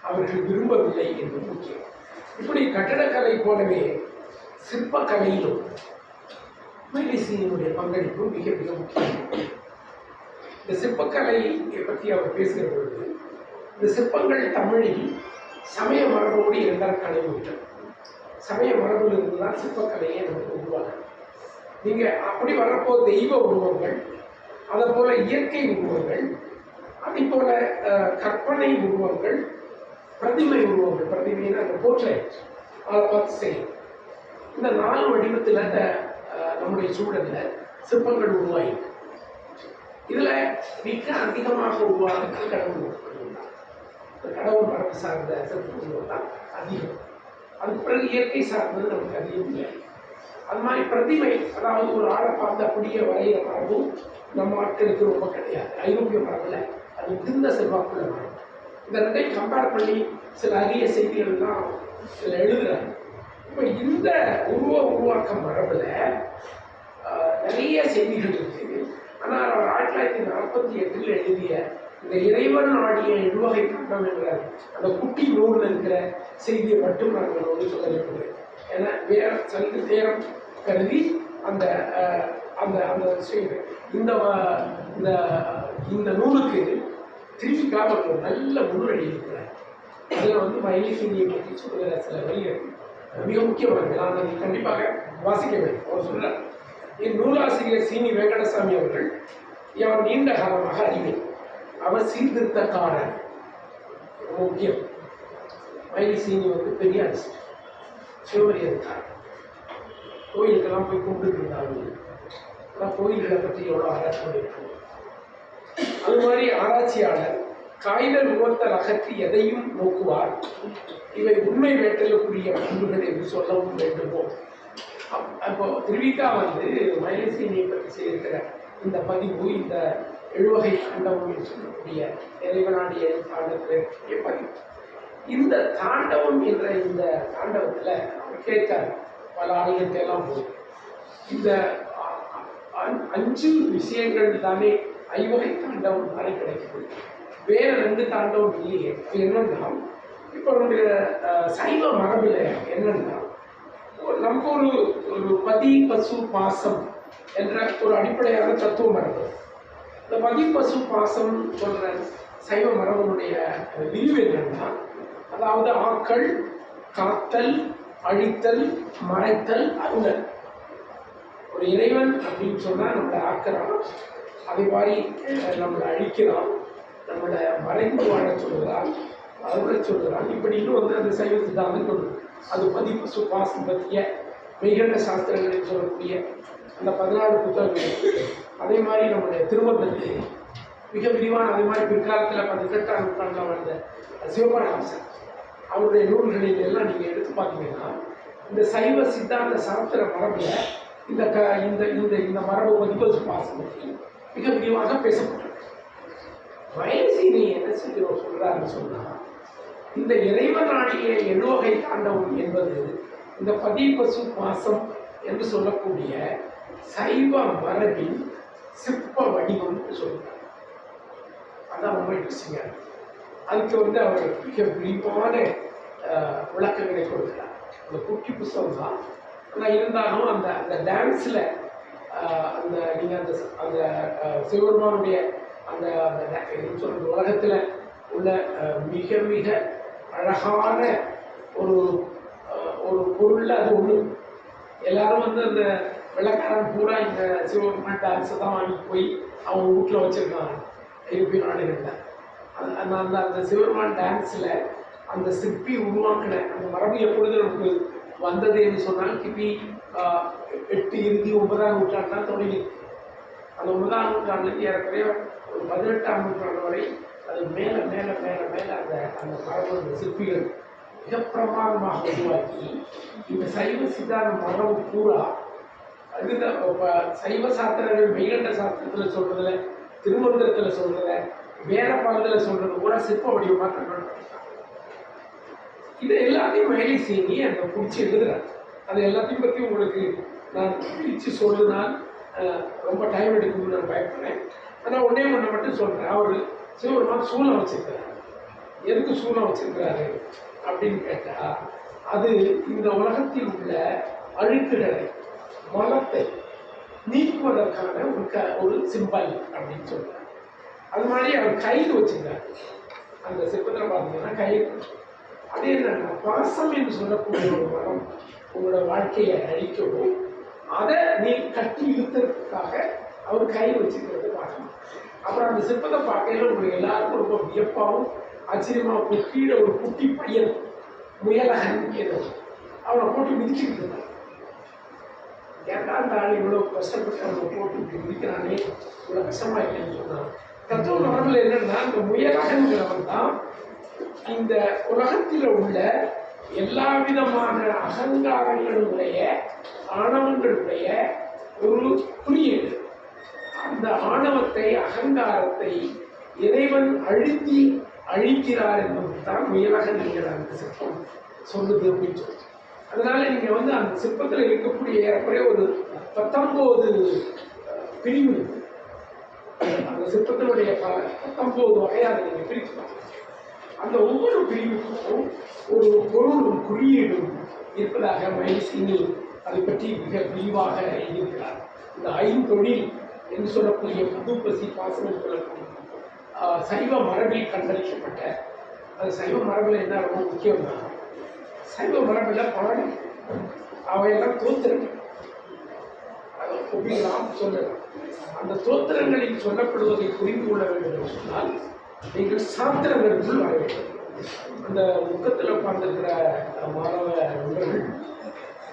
அவர்கள் விரும்பவில்லை என்பது முக்கியம். இப்படி கட்டடக்கலை போலவே சிற்பக்கலையிலும் மயிலை சீனியினுடைய பங்களிப்பு மிக மிக முக்கியம். இந்த சிற்பக்கலையை பற்றி அவர் பேசுகிற பொழுது இந்த சிற்பங்கள் தமிழில் சமய மரபோடு இரண்டரை கலைவிட்டது. சமய மரபில் இருந்துதான் சிற்பக்கலையை நமக்கு உருவாகும். நீங்கள் அப்படி வரப்போ தெய்வ உருவங்கள், அதை போல இயற்கை உருவங்கள், அதே போல கற்பனை உருவங்கள், பிரதிமை உருவங்கள், பிரதிமைன்னு அந்த போர்ட்ரேட் அதை பார்த்து செய்யும். இந்த 4 வடிவத்தில் நம்முடைய சூழல்ல சிற்பங்கள் உருவாயிருக்கு. இதுல மிக அதிகமாக உருவாகிறது கடவுள் மட்டும்தான். கடவுள் மரபு சார்ந்த சிற்பங்கள் தான் அதிகம். அதுக்கு பிறகு இயற்கை சார்ந்தது நமக்கு அதிகம் இல்லை. அது மாதிரி பிரதிமை, அதாவது ஒரு ஆளை பார்த்து அப்படியே வரைகிற மரபும் நம்ம ஆட்களுக்கு ரொம்ப கிடையாது. ஐரோப்பிய மரபுல அது மிகுந்த செல்வாக்குள்ள மரபு. இந்த ரெண்டையும் கம்பேர் பண்ணி சில அரிய செய்திகள்லாம் சில எழுதுறாங்க. இப்போ இந்த உருவாக்க மரபுல நிறைய செய்திகள் இருக்குது. ஆனால் அவர் 1948 எழுதிய இந்த இறைவன் ஆடிய எழுவகை கண்டம் என்ற அந்த குட்டி நூலில் இருக்கிற செய்தியை மட்டும் நான் உங்களோடு சொல்ல விரும்புகிறேன். ஏன்னா வேற சற்று நேரம் கருதி அந்த அந்த அந்த இந்த இந்த நூலுக்கு திருப்பிக்காக ஒரு நல்ல முன்னுரை இருக்கிறார். அதில் மயிலிசீனியை பற்றி சொல்லுகிற சில வரிகள் மிக முக்கியமானது. நான் அதை கண்டிப்பாக வாசிக்க வேண்டும். அவர் சொல்றார், என் நூலாசிரியர் சீனி வெங்கடசாமி அவர்கள் அவர் நீண்ட காலமாக அறிவேன். அவர் சீர்திருத்தக்காரர், முக்கியம். மயிலிசீனி பெரிய ஆர்டிஸ்ட், சிவமரியக்காரர். கோயிலுக்கெல்லாம் போய் கும்பிட்டு இருந்தாங்க. ஆனால் கோயில்களை பற்றி எவ்வளோ ஆராய்ச்சி பண்ணியிருக்காங்க. அது மாதிரி ஆராய்ச்சியாளர் காய்தல் உணர்த்தல் அகற்றி எதையும் நோக்குவார். இவை உண்மை வேட்டலுக்குரிய பண்புகள் என்று சொல்லவும் வேண்டுமோ. அப்போ திருவிக்கா மயிலிசீனியை பற்றி செய்திருக்கிற இந்த பதிவு, இந்த எழுவகை தாண்டவம் என்று சொல்லக்கூடிய இறைவனாடிய தாண்டவத்திலே பதிவு. இந்த தாண்டவம் என்ற இந்த தாண்டவத்தில் அவர் கேட்காரு, பல ஆலயத்தை எல்லாம் போய் இந்த 5 விஷயங்கள் தானே ஐவகை தாண்டவம் தானே கிடைக்குது, வேற 2 தாண்டவம் இல்லையே. என்னன்னா, இப்போ நம்முடைய சைவ மரபில் என்னன்னா, நமக்கு ஒரு பதி பசு பாசம் என்ற ஒரு அடிப்படையான தத்துவ மரபு. இந்த பதி பசு பாசம் சொல்ற சைவ மரபனுடைய விரிவு என்னன்னா, அதாவது ஆக்கல், காத்தல், அழித்தல், மறைத்தல், அருளல். ஒரு இறைவன் அப்படின்னு சொன்னா நம்மளை ஆக்கிறான், அதை மாதிரி நம்மளை அழிக்கிறான், நம்மளை மறைந்து வாழ சொல்லுகிறான், அருளை சொல்லுகிறான். இப்படி இன்னும் அந்த சைவ சித்தாந்தம் சொல்லுது. அது பதிப்பு சுபாசம் பற்றிய மெய்கண்ட சாஸ்திரங்களில் சொல்லக்கூடிய அந்த 14 புத்தகங்கள். அதே மாதிரி நம்முடைய திருமணத்தில் மிக விரிவான, அதே மாதிரி பிற்காலத்தில் 18ஆம் நூற்றாண்டில் வாழ்ந்த சிவபரஹம்சர் அவருடைய நூல்களில் எல்லாம் நீங்கள் எடுத்து பார்த்தீங்கன்னா, இந்த சைவ சித்தாந்த சாஸ்திர மரபில் இந்த இந்த இந்த மரபு பதிப்பு சுபாசம் பற்றி மிக விரிவாக பேசப்பட்டிருக்கு. மயிலிசீனி என்ன சொல்றாருன்னு சொன்னா, இந்த இறைவனாடிய எழுவகை தாண்டவம் என்பது இந்த பதி பசு பாசம் என்று சொல்லக்கூடிய சைவ மரபின் சிற்ப வடிவம் சொல்றார். அதான் ரொம்ப இன்ட்ரெஸ்டிங்கா இருக்கு. அதுக்கு அவர் மிக விரிவான விளக்கங்களை கொடுக்கிறார். அந்த குட்டி புத்தகம் தான். ஆனால் இருந்தாலும் அந்த அந்த டான்ஸில் அந்த நீங்கள் அந்த அந்த சிவபெருமானுடைய அந்த சொல்றது உலகத்தில் உள்ள மிக மிக அழகான ஒரு ஒரு பொருள். அது ஒன்று எல்லாரும் அந்த வெள்ளக்காரன் பூரா இந்த சிவபெருமான் டான்ஸை தான் வாங்கிட்டு போய் அவங்க வீட்டில் வச்சுருக்காங்க ஐரோப்பிய நாடுகளில். அந்த அந்த அந்த சிவபெருமான் டான்ஸில் அந்த சிற்பி உருவாக்கின அந்த மரபு எப்பொழுது நமக்கு வந்தது என்று சொன்னால் கிபி 8 இறுதி 9ஆம் நூற்றாண்டு தான் தொடங்கி. அந்த 9ஆம் நூற்றாண்டுக்கு ஏறக்குறைய ஒரு 18ஆம் நூற்றாண்டு வரை அது மேலே மேலே மேலே மேலே அந்த அந்த மரபு அந்த சிற்பிகள் மிக பிரமாதமாக உருவாக்கி இந்த சைவ சித்தாந்த மரபு பூரா அது சைவ சாஸ்திரங்கள் மெய்கண்ட சாஸ்திரத்தில் சொல்றதுல, திருமந்திரத்தில் சொல்றத, வேத பாடத்தில் சொல்றது கூட சிற்ப வடிவமாக கண்டுபிடிச்சாங்க. இது எல்லாத்தையும் மயிலிசீனி அந்த பிடிச்சி எழுதுறாரு. அது எல்லாத்தையும் பற்றி உங்களுக்கு நான் பிடிச்சி சொல்லுனால் ரொம்ப டைம் எடுக்கணும்னு நான் பயப்படுறேன். ஆனால் ஒன்றே மட்டும் சொல்கிறேன். அவர் சிவபெருமான் சூலம் வச்சிருக்கிறார். எதுக்கு சூலம் வச்சிருக்கிறாரு அப்படின்னு கேட்டால், அது இந்த உலகத்தில் உள்ள அழுக்குகளை, மலத்தை நீக்குவதற்கான ஒரு சிம்பல் அப்படின்னு சொல்றாரு. அது மாதிரி அவர் கயிறு வச்சிருக்காரு. அந்த சிற்பத்தில் பார்த்தீங்கன்னா கயிறு. அது என்னன்னா, பாசம் என்று சொல்லக்கூடிய ஒரு மரம் உங்களோட வாழ்க்கையை அழிக்கவும் அதை நீ கட்டி இழுத்துறதுக்காக அவர் கயிறு வச்சுக்கிறது பார்க்கணும். அப்புறம் அந்த சிற்பத்தை பார்க்கையில உங்களுக்கு எல்லாருக்கும் ரொம்ப வியப்பாகவும் ஆச்சரியமாகவும், கீழே ஒரு குட்டி பையன் முயலகன் ஏதோ அவனை போட்டு மிதிச்சுக்கிட்டு இருந்தான். என்னடா அந்த ஆள் இவ்வளவு கஷ்டப்பட்டு அவங்க போட்டு முடிக்கிறானே இவ்வளவு கஷ்டமா இல்லைன்னு சொன்னான். தத்துவ மரபில் என்னன்னா, இந்த முயலகங்கிறவன் தான் இந்த உலகத்தில் உள்ள எல்லா விதமான அகங்காரங்களுடைய ஆணவங்களுடைய ஒரு குறியீடு. அந்த ஆணவத்தை அகங்காரத்தை இறைவன் அழிக்கிறார் என்பதுதான் முயலகன் என்கிற அந்த சிற்பம் சொல்லுது அப்படின்னு சொல்லி. அதனால நீங்க அந்த சிற்பத்தில் இருக்கக்கூடிய ஏறக்குறைய ஒரு 19 பிரிவு, அந்த சிற்பத்தினுடைய 19 வகையாக நீங்க பிரிக்கலாம். அந்த ஒவ்வொரு பிரிவுக்கும் ஒரு பொருளும் குறியீடும் இருப்பதாக மைசினி அதை பற்றி மிக விரிவாக எழுதியிருக்கிறார். இந்த ஐந்தொழில் என்று சொல்லக்கூடிய புதுப்பசி பாசனம் சொல்லக்கூடிய சைவ மரபில் கண்டறியப்பட்ட, அது சைவ மரபில் என்ன ரொம்ப முக்கியம்னா, சைவ மரபில் பாடல் அவையெல்லாம் தோத்திரங்கள், அதை ஒப்பிடலாம் சொல்லலாம். அந்த தோத்திரங்களில் சொல்லப்படுவதை புரிந்து கொள்ள வேண்டும் என்று சொன்னால் நீங்கள் சாத்திரங்களுக்குள் வர வேண்டும். அந்த முக்கத்தில் உட்கார்ந்திருக்கிற மாணவ நண்பர்கள்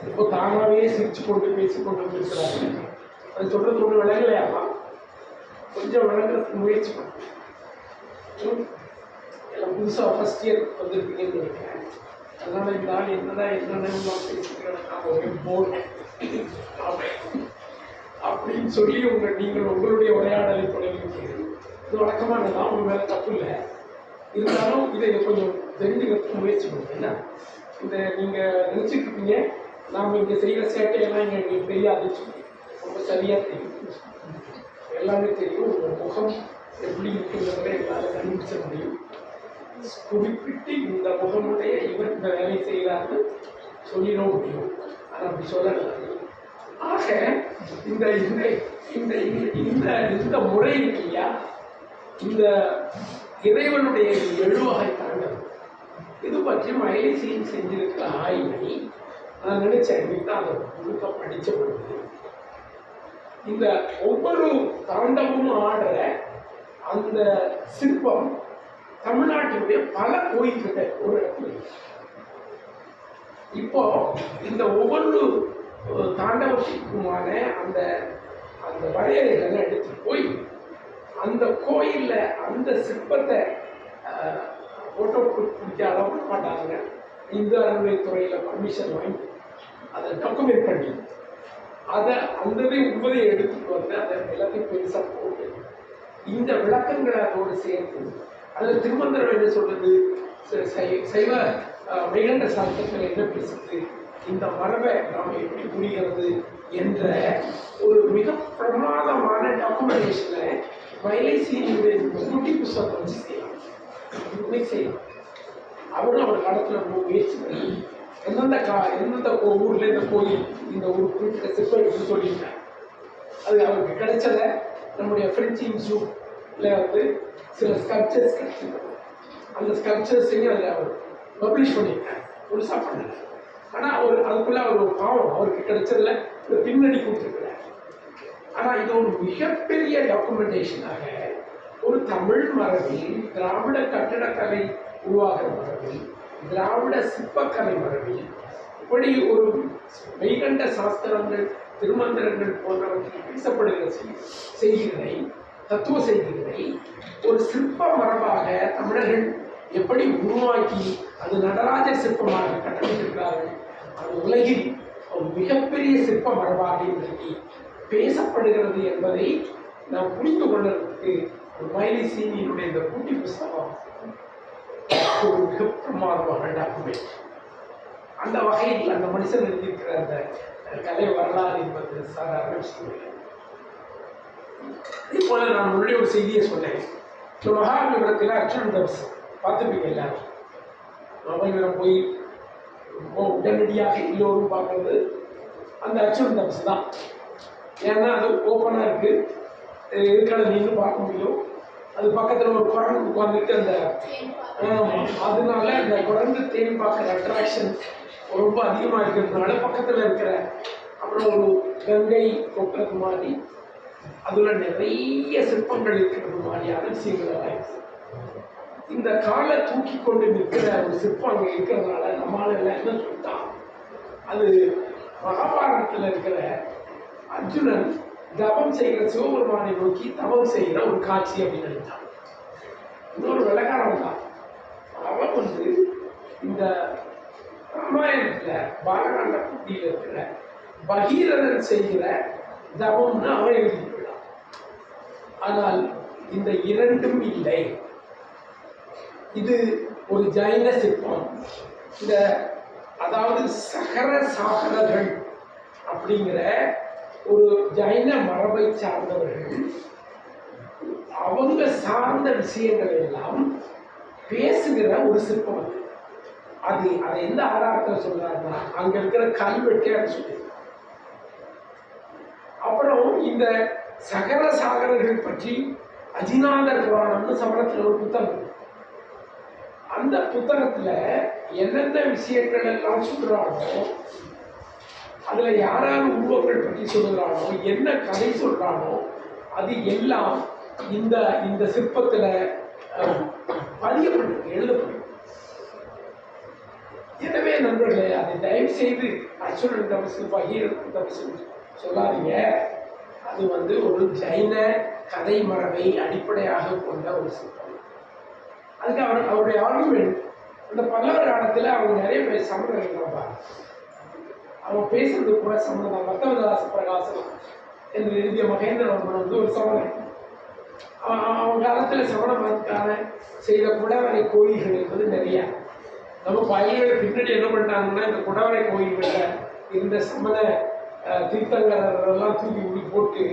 இப்போ தானாகவே சிரிச்சு கொண்டு பேசிக்கொண்டு இருக்கிறார்கள். அது சொல்றது ஒன்று விளங்கலையாமா, கொஞ்சம் விளங்குறதுக்கு முயற்சி பண்ணுங்க. எல்லாம் புதுசாக ஃபர்ஸ்ட் இயர் வந்திருப்பீங்கன்னு நினைக்கிறேன். அதனால இந்த ஆள் என்னென்ன பேசிக்கிறேன் போடுறேன் அப்படின்னு சொல்லி நீங்கள் உங்களுடைய உரையாடலை தொடங்கியிருக்கீங்க. இது வழக்கமானதான், உங்க மேலே தப்பு இல்லை. இருந்தாலும் இதை கொஞ்சம் தெரிஞ்சுக்கிறதுக்கு முயற்சி பண்ணுங்க. இந்த நீங்கள் நினச்சிட்டு இருக்கீங்க நாம் இங்கே செய்கிற சேட்டையெல்லாம் எங்களுக்கு தெரியாதுன்னு சொல்லி, ரொம்ப சரியாக தெரியும், எல்லாமே தெரியும். உங்கள் முகம் எப்படி இருக்குங்கிறத எங்களால் கண்டுபிடிச்ச முடியும். குறிப்பிட்டு இந்த முகமுடைய இவர் இந்த வேலை செய்கிறான்னு சொல்லிட முடியும். ஆனால் அப்படி சொல்லலாம். ஆக இந்த இந்த இந்த இந்த முறை இருக்கு இல்லையா, இந்த இறைவனுடைய 7 வகை தாண்டவம், இது பற்றி மைலிசீன் செஞ்சிருக்கிற ஆய்வை நான் நினைச்சேன். இன்னைக்கு அதை முழுக்க படிச்ச பொழுது இந்த ஒவ்வொரு தாண்டவமும் ஆடுற அந்த சிற்பம் தமிழ்நாட்டினுடைய பல கோயில்கிட்ட ஒரு இடத்துல. இப்போ இந்த ஒவ்வொரு தாண்டவத்திற்குமான அந்த அந்த வரையறைகளை எடுத்துட்டு போய் அந்த கோயில்ல அந்த சிற்பத்தை போட்டோ பிடிக்க அளவு மாட்டாங்க. இந்து அறநிலையத்துறையில பர்மிஷன் வாங்கி அதை டாக்குமெண்ட் பண்ணி அதை அந்த உண்மையை எடுத்துட்டு வந்து அதை எல்லாத்தையும் பெருசாக போட்டு இந்த விளக்கங்களை அதோடு சேர்த்து அதில் திருமந்திரம் என்ன சொல்றது, சைவ வைகண்ட சாஸ்திரத்தில் என்ன பேசுறது, இந்த மரபை நாம் எப்படி புரிகிறது என்ற ஒரு மிக பிரமாதமான டாக்குமெண்டேஷனை மைலேசியினுடைய குட்டி புத்தகத்தை வச்சு செய்யலாம். அவரும் அவர் காலத்தில் ரொம்ப முயற்சி பண்ணி எந்தெந்த ஊர்ல இந்த கோயில் இந்த ஊர் குறிப்பிட்ட சிற்பம் எடுத்து சொல்லியிருக்காங்க. அது அவருக்கு கிடைச்சத நம்முடைய பிரெஞ்சு இன்ஸ்டியூட்ல சில ஸ்கல்ப்சர்ஸ் கிடைச்சிருக்காங்க. அந்த ஸ்கல்ப்சர்ஸையும் அதில் அவர் பப்ளிஷ் பண்ணியிருக்காங்க, முழுசா பண்ணல. ஆனால் அதுக்குள்ள அவர் ஒரு பாவம், அவருக்கு கிடைச்சதுல ஒரு பின்னணி கொடுத்துருக்கிறார். ஆனால் இது ஒரு மிகப்பெரிய டாக்குமெண்டேஷனாக ஒரு தமிழ் மரபில், திராவிட கட்டடக்கலை உருவாகிற மரபில், திராவிட சிற்பக்கலை மரபில் இப்படி ஒரு மெய்கண்ட சாஸ்திரங்கள், திருமந்திரங்கள் போன்றவற்றில் பேசப்படுகிற செய்திகளை, தத்துவ செய்திகளை ஒரு சிற்ப மரபாக தமிழர்கள் எப்படி உருவாக்கி அது நடராஜர் சிற்பமாக கட்டமைத்திருக்கிறார்கள். அது உலகில் ஒரு மிகப்பெரிய சிற்ப மரபாக இன்றைக்கு பேசப்படுகிறது என்பதை நாம் புரிந்து கொள்வதற்கு மைலிசீனியினுடைய இந்த குட்டி புஸ்தகம் ஒரு மிக பிரமாதமாக டாக்குமெண்ட். அந்த வகையில் அந்த மனுஷன் எழுதியிருக்கிற அந்த கலை வரலாறு என்பது சாதாரண விஷயம் இல்லை. இதே போல நான் முன்னாடி ஒரு செய்தியை சொன்னேன். மகாபலிபுரத்தில் அர்ச்சுனன் தபஸ் பார்த்துப்பீங்க எல்லாரும். மகாபலிபுரம் போய் உடனடியாக எல்லோரும் பார்க்கறது அந்த அர்ச்சுனன் தபஸ் தான். ஏன்னா அது ஓப்பனாக இருக்கு, இருக்கிறத நின்று பார்க்க முடியும். அது பக்கத்தில் ஒரு குரங்கு உட்காந்துட்டு அந்த அதனால அந்த குரங்கு தேன் பார்க்குற அட்ராக்ஷன் ரொம்ப அதிகமாக இருக்கிறதுனால பக்கத்தில் இருக்கிற அப்புறம் ஒரு கங்கை கொட்டுறது மாதிரி அதில் நிறைய சிற்பங்கள் இருக்கிறது மாதிரியான விஷயங்கள் ஆயிடுச்சு. இந்த காலை தூக்கி கொண்டு நிற்கிற ஒரு சிற்பம் அங்கே இருக்கிறதுனால நம்மளால எல்லாம் என்ன சொல்லிட்டான், அது மகாபாரதத்தில் இருக்கிற அர்ஜுனன் தவம் செய்கிற சிவபெருமானை நோக்கி தவம் செய்கிற ஒரு காட்சி அப்படின்னு நினைத்தான். இன்னொரு விளக்காரம் தான். அவன் வந்து இந்த ராமாயணத்துல பாலகாண்ட புத்தியில இருக்கிற பகீரதன் செய்கிற தவம்னு அவன் எழுதிவிட்டான். ஆனால் இந்த இரண்டும் இல்லை. இது ஒரு ஜைன சிற்பம். இந்த அதாவது சகர சாகரர்கள் அப்படிங்கிற ஒரு ஜைன மரபை சார்ந்தவர்கள் அவங்க சார்ந்த விஷயங்கள் எல்லாம் பேசுகிற ஒரு சிற்பம். அது அதை எந்த ஆதாரத்தில் சொல்றாருன்னா அங்க இருக்கிற கல்வெட்டே அது சொல்லி. அப்புறம் இந்த சகர சாகரர்கள் பற்றி அஜிநாதர் புராணம்னு சமணத்தில் ஒரு புத்தகம். அந்த புத்தகத்துல என்னென்ன விஷயங்கள் எல்லாம் சொல்றானோ, அதுல யாராவது உருவங்கள் பற்றி சொல்றானோ, என்ன கதை சொல்றானோ, அது எல்லாம் இந்த இந்த சிற்பத்துல பதியப்பட்டு எழுதப்படும். எனவே நண்பர்களே, அதை தயவு செய்து அர்ஜுனன் தபசு பகீரதன் தபசு சொல்லாதீங்க. அது வந்து ஒரு ஜைன கதை மரபை அடிப்படையாக கொண்ட ஒரு சிற்பம். அதுக்கு அவருடைய ஆர்குமெண்ட், அந்த பல்லவர் காலத்தில் அவங்க நிறைய பேர் சமணர்கள் தான். அவன் பேசுறது கூட சமணம். பக்தவதாச பிரகாசம் என்று எழுதிய மகேந்திரவர்மன் வந்து ஒரு சமணன். அவன் காலத்தில் சமண மதத்துக்கான செய்த குடவரை கோயில்கள் என்பது நிறையா. நம்ம பயிர்கள் பின்னாடி என்ன பண்ணிட்டாங்கன்னா, இந்த குடவரை கோயில்களில் இருந்த சமண தீர்த்தங்கரெல்லாம் தூக்கி உள்ள போட்டு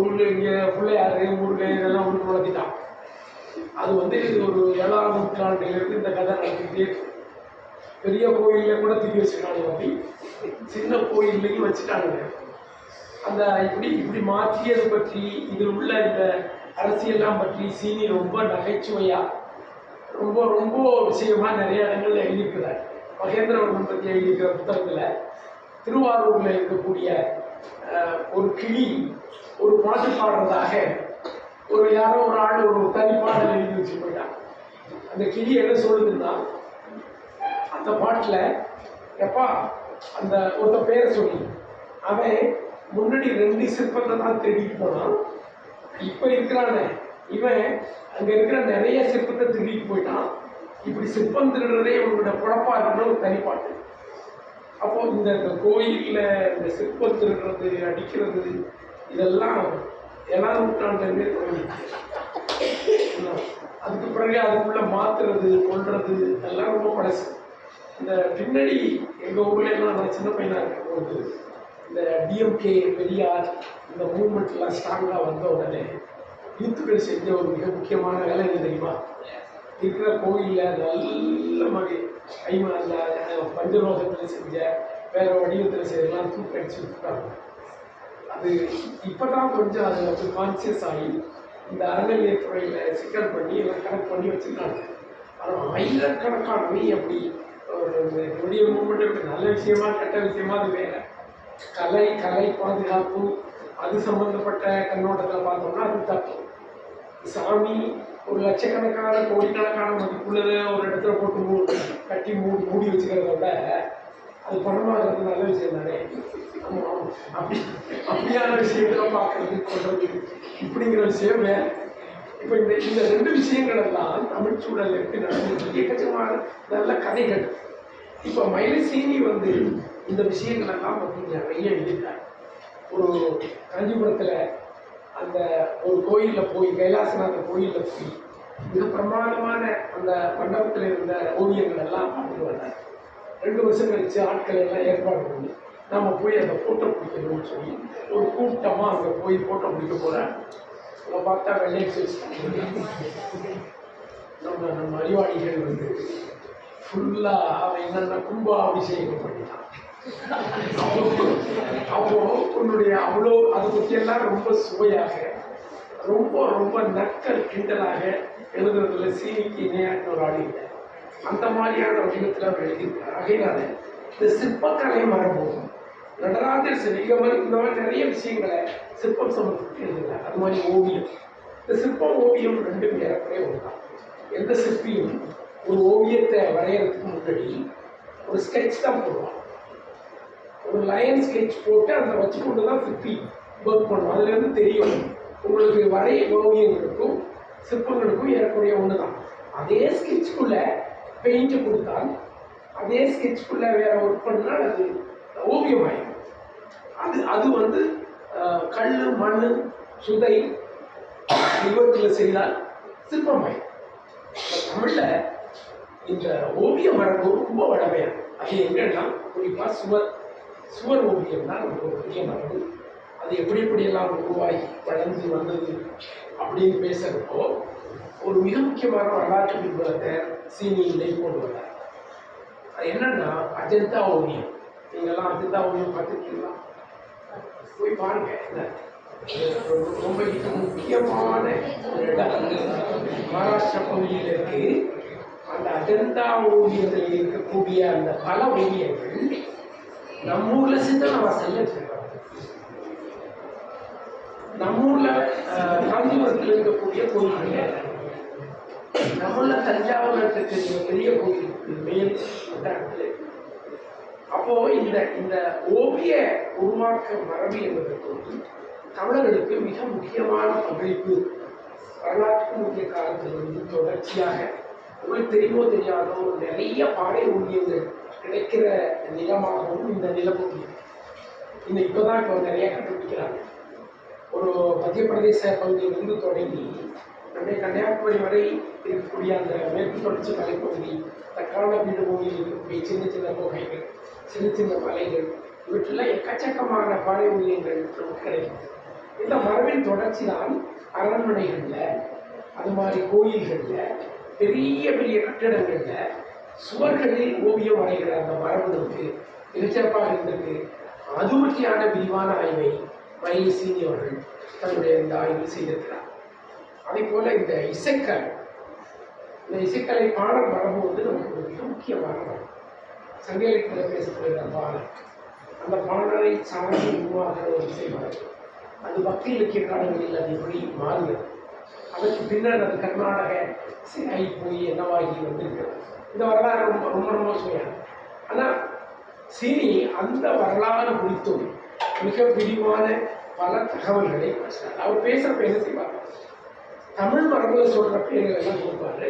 உள்ள இங்கே பிள்ளையாரு ஊரில் இதெல்லாம் உள்ள வளர்த்திட்டான். அது வந்து ஒரு 7ஆம் நூற்றாண்டிலிருந்து இந்த கதை நடத்திக்கிட்டே இருக்கு. பெரிய கோயிலில் கூட தூக்கி வச்சுருக்காங்க, அப்படி சின்ன கோயில்லையும் வச்சுட்டாங்க. அந்த இப்படி இப்படி மாற்றியது பற்றி, இதில் உள்ள இந்த அரசியல்லாம் பற்றி சீனி ரொம்ப நகைச்சுவையா ரொம்ப ரொம்ப விஷயமா நிறைய இடங்கள்ல எழுதியிருக்கிறார். மகேந்திரவர்மன் பற்றி எழுதியிருக்கிற புத்தகத்தில் திருவாரூரில் இருக்கக்கூடிய ஒரு கிளி ஒரு பாட்டு பாடுறதாக யாரோ ஒரு ஆள் ஒரு தனிப்பாடல் எழுதி வச்சு போயிட்டான். அந்த கிளி என்ன சொல்லுதுன்னா, அந்த பாட்டில் எப்பா அந்த ஒருத்த பேரை சொல்லி அவன் முன்னாடி 2 சிற்பத்தை தான் திருடிட்டு போனான். இப்போ இருக்கிறானே இவன் அங்கே இருக்கிற நிறைய சிற்பத்தை திருடிட்டு போயிட்டான். இப்படி சிற்பம் திருடுறதே இவங்களோட குழப்பா இருக்குன்னு ஒரு தனிப்பாட்டு. அப்போ இந்த கோயிலில் இந்த சிற்பம் திருடுறது, அடிக்கிறது, இதெல்லாம் 7ஆம் நூற்றாண்டுலேருந்தே தொடங்கிச்சு. அதுக்கு பிறகு அதுக்குள்ள மாத்துறது, கொள்றது எல்லாம் ரொம்ப பழசு. இந்த பின்னாடி எங்கள் ஊர்ல எல்லாம் நான் சின்ன பையனாக இருக்கும்போது இந்த டிஎம்கே பெரியார் இந்த மூவ்மெண்ட்லாம் ஸ்ட்ராங்காக வந்த உடனே யூத்துக்கள் செஞ்ச ஒரு மிக முக்கியமான வேலை என்ன தெரியுமா? இருக்கிற கோயிலில் நல்ல மாதிரி அந்த பஞ்சலோகத்தில் செஞ்ச வேற வடிவத்தில் செய்யலாம் தூக்கடிச்சு விட்டுட்டாங்க. அது இப்போ தான் கொஞ்சம் அதில் வந்து கான்சியஸ் ஆகி இந்த அறநிலையத்துறையில் சிக்கல் பண்ணி எல்லாம் கனெக்ட் பண்ணி வச்சுருக்காங்க. ஆனால் ஆயிரக்கணக்கானவை அப்படி ஒரு பெரிய மூமெண்ட் நல்ல விஷயமா கெட்ட விஷயமா அது வேற. கலை பாதுகாப்பு அது சம்பந்தப்பட்ட கண்ணோட்டத்தில் பார்த்தோம்னா அது தப்பு. சாமி ஒரு லட்சக்கணக்கான கோடிக்கணக்கான மதிப்புள்ளதை ஒரு இடத்துல போட்டு கட்டி மூடி வச்சுக்கிறத விட அது பணமாகிறது நல்ல விஷயம் தானே. அப்படியான விஷயங்களை பார்க்கறது கொள்றது இப்படிங்கிற விஷயம் வேற. இப்போ இந்த 2 விஷயங்கள் எல்லாம் தமிழ் சூழல் எப்படி நடந்துச்சு, எக்கச்சக்கமான நல்ல கதைகள். இப்போ மயிலசீனி வந்து இந்த விஷயங்கள் எல்லாம் பற்றி நிறைய எழுதிட்டார். ஒரு காஞ்சிபுரத்தில் அந்த ஒரு கோயிலில் போய், கைலாசநாதர் கோயிலில் போய் மிக பிரமாதமான அந்த மண்டபத்தில் இருந்த ஓவியங்கள் எல்லாம் பார்த்துட்டு வந்தார். 2 வருஷம் கழிச்சு ஆட்கள் எல்லாம் ஏற்பாடு பண்ணி நம்ம போய் அந்த ஃபோட்டோ பிடிக்கணும்னு சொல்லி ஒரு கூட்டமாக அங்கே போய் ஃபோட்டோ பிடிக்க போகிறாங்க. நம்ம பார்த்தா வெள்ளை நம்ம அறிவாளிகள் வந்து ஃபுல்லாக அவன் என்னென்ன கும்பாபிஷேகம் பண்ணிட்டான். அப்போ உன்னுடைய அவ்வளோ அதை பற்றியெல்லாம் ரொம்ப சுவையாக ரொம்ப ரொம்ப நக்கல் கிண்டலாக எழுதுறதுல சீனிக்கு இணையான ஒரு ஆள் இல்லை. அந்த மாதிரியான வடிவத்தில் அவர் எழுதியிருக்கார். ஆகையினால இந்த சிற்பக்கலை மரபும் நடராஜர் சிலை இந்த மாதிரி நிறைய விஷயங்களை சிற்பம் சம்பந்தப்பட்டு எழுதுகிறார். அது மாதிரி ஓவியம், இந்த சிற்பம் ஓவியம் 2 ஏறக்குறைய ஒன்றுதான். எந்த சிற்பியும் ஒரு ஓவியத்தை வரையறதுக்கு முன்னாடி ஒரு ஸ்கெட்ச் தான் போடுவான். ஒரு லைன் ஸ்கெட்ச் போட்டு அதை வச்சு கொண்டு தான் சிற்பி ஒர்க் பண்ணும். அதுலேருந்து தெரியும் உங்களுக்கு வரை ஓவியங்களுக்கும் சிற்பங்களுக்கும் ஏறக்குறைய ஒன்று தான். அதே ஸ்கெட்சுக்குள்ளே பெயிண்ட் கொடுத்தால் அதே ஸ்கெட்சுக்குள்ளே வேற ஒர்க் பண்ணால் அது ஓவியமாயிடும். அது வந்து கல், மண், சுதை இவற்றில் செய்தால் சிற்பமாயிடும். தமிழில் இந்த ஓவிய மரபு ரொம்ப வளமையான அது எங்கன்னா குறிப்பாக சுவர் ஓவியம் தான் நமக்கு ஒரு பெரிய மரபு. அது எப்படியெல்லாம் உருவாகி வளர்ந்து வந்தது அப்படின்னு பேசுகிறப்போ ஒரு மிக முக்கியமான வரலாற்று பின்புலத்தை சீனியிலே கொண்டு வந்தார். அது என்னன்னா அஜந்தா ஓவியம். நீங்கள்லாம் அஜந்தா ஓவியம் பார்த்துருக்கீங்களா? போய் பாருங்க. ரொம்ப மிக முக்கியமான ஒரு இடம் மகாராஷ்டிரா பகுதியில் இருக்கு. அந்த அஜந்தா ஓவியத்தில் இருக்கக்கூடிய அந்த பல ஓவியங்கள் நம்ம ஊர்ல சித்தன வாசல்ல வச்சிருக்காங்க. நம்ம ஊர்ல காஞ்சிபுரத்தில் இருக்கக்கூடிய கோயில்கள், நம்மள தஞ்சாவூர்ல இருக்கக்கூடிய பெரிய கோயிலுக்கு மேல் அப்போ இந்த ஓவிய உருவாக்க மரபு என்பதற்கு தமிழர்களுக்கு மிக முக்கியமான பங்களிப்பு வரலாற்று முக்கிய காலத்திலிருந்து தொடர்ச்சியாக உங்களுக்கு தெரியுமோ தெரியாதோ நிறைய பாறை ஓவியங்கள் கிடைக்கிற நிலமாகவும் இந்த நிலப்பகுதி இப்போதான் நிறைய கண்டுபிடிக்கிறாங்க. ஒரு மத்திய பிரதேச பகுதியிலிருந்து தொடங்கி நம்முடைய கன்னியாகுமரி வரை இருக்கக்கூடிய அந்த மேற்கு தொடர்ச்சி மலைப்பகுதி, தக்கான பீடபூமியில் இருக்கக்கூடிய சின்ன சின்ன குகைகள், சின்ன சின்ன மலைகள், இவற்றெல்லாம் எக்கச்சக்கமான பாறை ஓவியங்கள் நமக்கு கிடைக்கும். இந்த மரபின் தொடர்ச்சி தான் அரண்மனைகளில், அது மாதிரி கோயில்களில், பெரிய பெரிய கட்டிடங்களில் சுவர்களில் ஓவியம் வரைகிற அந்த மரபு நமக்கு மிகச்சிறப்பாக இருந்திருக்கு. அது பற்றியான விரிவான ஆய்வை மயிலி சீனி அவர்கள் தன்னுடைய இந்த ஆய்வில் செய்திருக்கிறார். அதே போல இந்த இசைக்கலை பாடல் மரபு வந்து நமக்கு மிக முக்கியமான மரபு. சங்க இலக்கியத்தில் பேசப்படுகிற பாடல், அந்த பாடலை சார்ந்து உருவாகிற ஒரு இசை மரபு. அது பக்தி இலக்கிய காலங்களில் அது எப்படி மாறுகிறது, அதற்கு பின்னர் அது கர்நாடக இசை போய் என்னவாகி வந்திருக்கிறது. இந்த வரலாறு ரொம்ப ரொம்ப ரொம்ப சுவையான. ஆனால் சீனி அந்த வரலாறு குறித்தும் மிக விரிவான பல தகவல்களை பேசினார். அவர் பேசுகிறப்ப என்ன செய்வார், தமிழ் மரபுல சொல்கிற பெயர்கள் எல்லாம் கொடுப்பாரு,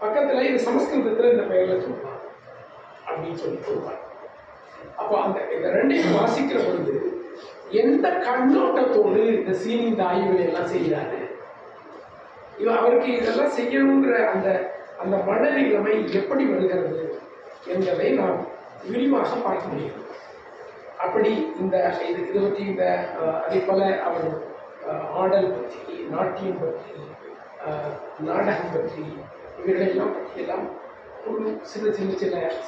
பக்கத்தில் இந்த சமஸ்கிருதத்தில் இந்த பெயர்களை சொல்லுவார் அப்படின்னு சொல்லி சொல்லுவார். அப்போ இந்த ரெண்டையும் வாசிக்கிற பொழுது எந்த கண்ணோட்டத்தோடு இந்த சீனி இந்த ஆய்வுகளை எல்லாம் செய்கிறாரு, அவருக்கு இதெல்லாம் செய்யணுங்கிற அந்த மனநிலைமை எப்படி வருகிறது என்பதை நாம் விரிவாக பார்க்க முடியும். அப்படி இது பற்றி அதே போல அவர் ஆடல் பற்றி, நாட்டியம் பற்றி, நாடகம் பற்றி, இவைகளெல்லாம் பற்றியெல்லாம் ஒரு சின்ன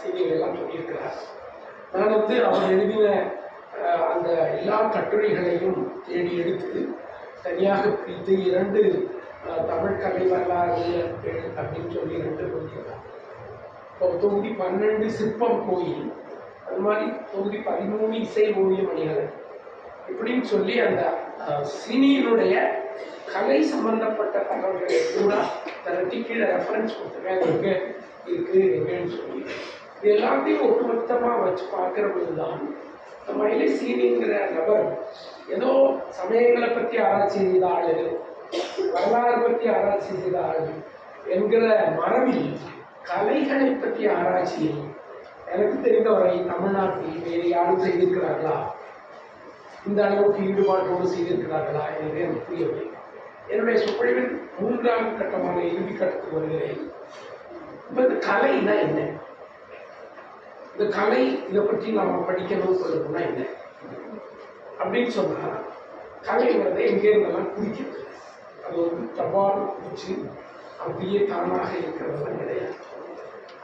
செய்திகள் எல்லாம் சொல்லியிருக்கிறார். நான் அவர் எழுதின அந்த எல்லா கட்டுரைகளையும் தேடி எடுத்து தனியாக பிரித்து 2 தமிழ் கலை வரலாறு அப்படின்னு சொல்லி 2 கொடுக்கிறார். இப்போ தொகுதி 12 சிற்பம் கோயில், அது மாதிரி தொகுதி 13 இசை ஓவிய மணிகள் இப்படின்னு சொல்லி அந்த சினியினுடைய கலை சம்பந்தப்பட்ட தகவல்களை கூட திரட்டி கீழே ரெஃபரன்ஸ் கொடுத்துருக்கேன், எங்கே இருக்குது எங்கேன்னு சொல்லி. இது எல்லாத்தையும் ஒட்டுமொத்தமாக வச்சு பார்க்குற பொழுதுதான் மயிலை சீனிங்கிற நபர் ஏதோ சமயங்களை பற்றி ஆராய்ச்சி செய்த ஆளு, வரலாறு பற்றி ஆராய்ச்சி செய்த ஆளு என்கிற மரபில் கலைகளை பற்றி ஆராய்ச்சியில் எனக்கு தெரிந்தவரை தமிழ்நாட்டில் வேறு யாரும் செய்திருக்கிறார்களா, இந்த அளவுக்கு ஈடுபாட்டோடு செய்திருக்கிறார்களா என்று எனக்கு புரியவில்லை. என்னுடைய சொற்பொழிவின் 3ஆம் கட்டமான இறுதி கட்டத்துக்கு வருகிறேன். இப்போ இந்த கலைனா என்ன, இந்த கலை இதை பற்றி நாம் படிக்கணும்னு சொல்லணும்னா என்ன அப்படின்னு சொன்னால், கலைங்கிறத எங்கேருந்தெல்லாம் குடிக்கிறது, அது தபால் குடிச்சு அப்படியே தானாக இருக்கிறதெல்லாம் கிடையாது.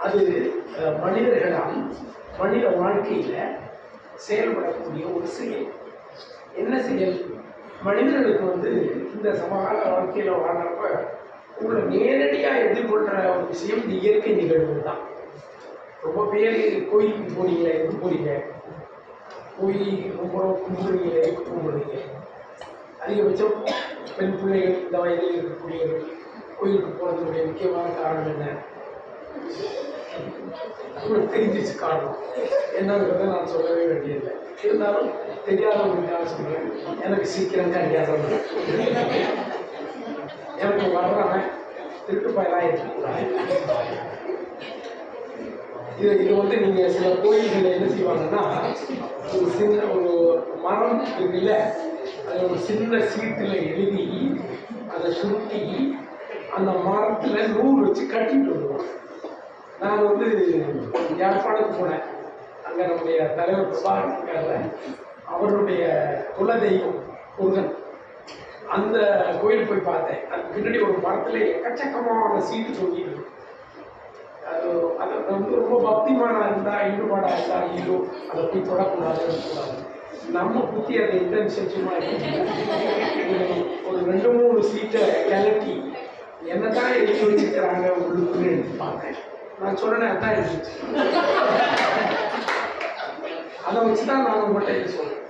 அது மனிதர்களால் மனித வாழ்க்கையில் செயல்படக்கூடிய ஒரு செயல். என்ன செயல்? மனிதர்களுக்கு இந்த சமகால வாழ்க்கையில் வாழ்றப்ப உங்களை நேரடியாக எதிர்கொள்கிற ஒரு விஷயம் இந்த இயற்கை நிகழ்வு தான். ரொம்ப பேர் கோயிலுக்கு போனீங்களே, எது போறீங்க, கோயில் ரொம்ப கும்பிடுறீங்களே, கும்பிடுறீங்க. அதிகபட்சம் பெண் பிள்ளைகள் இந்த வயதில் இருக்கக்கூடியவர்கள் கோயிலுக்கு போகிறதுடைய முக்கியமான காரணம் என்ன? உங்களுக்கு தெரிஞ்சிச்சு காரணம் என்னங்கிறத நான் சொல்லவே வேண்டியதில்லை. இருந்தாலும் தெரியாதவங்களுக்காக சொல்கிறேன். எனக்கு சீக்கிரம் கல்யாணம், எனக்கு வர்றவன் திருட்டு பயலாக இருக்கக்கூடாது. இது வந்து நீங்கள் சில கோயில்கள் என்ன செய்வாங்கன்னா, ஒரு சின்ன ஒரு மரம் இருக்குல்ல, அதை ஒரு சின்ன சீட்டில் எழுதி அதை சுருட்டி அந்த மரத்தில் நூல் வச்சு கட்டிட்டு வருவாங்க. நான் வந்து யாழ்ப்பாணத்துக்கு போனேன். அங்கே நம்முடைய தலைவர் பிரபாகரன் இருக்கார்ல, அவருடைய குலதெய்வம் முருகன். அந்த கோயில் போய் பார்த்தேன். அதுக்கு பின்னாடி ஒரு மரத்தில் எக்கச்சக்கமான சீட்டு தொங்கிட்டு, அது அதை வந்து ரொம்ப பக்திமானாக இருந்தால், ஈடுபாடாக இருந்தால், ஐயோ அதை போய் தொடக்கூடாது இருக்கக்கூடாது. நம்ம புத்தி அதை இன்டென்ஷன் சும்மா ஒரு 2-3 சீட்டை கிளட்டி என்னதான் எழுதி வச்சுக்கிறாங்க உள்ளுக்குன்னு எடுத்து பார்த்தேன். நான் சொன்னேன் அதான் இருந்துச்சு. அதை வச்சுதான் நான் உங்கள்கிட்ட இது சொல்றேன்.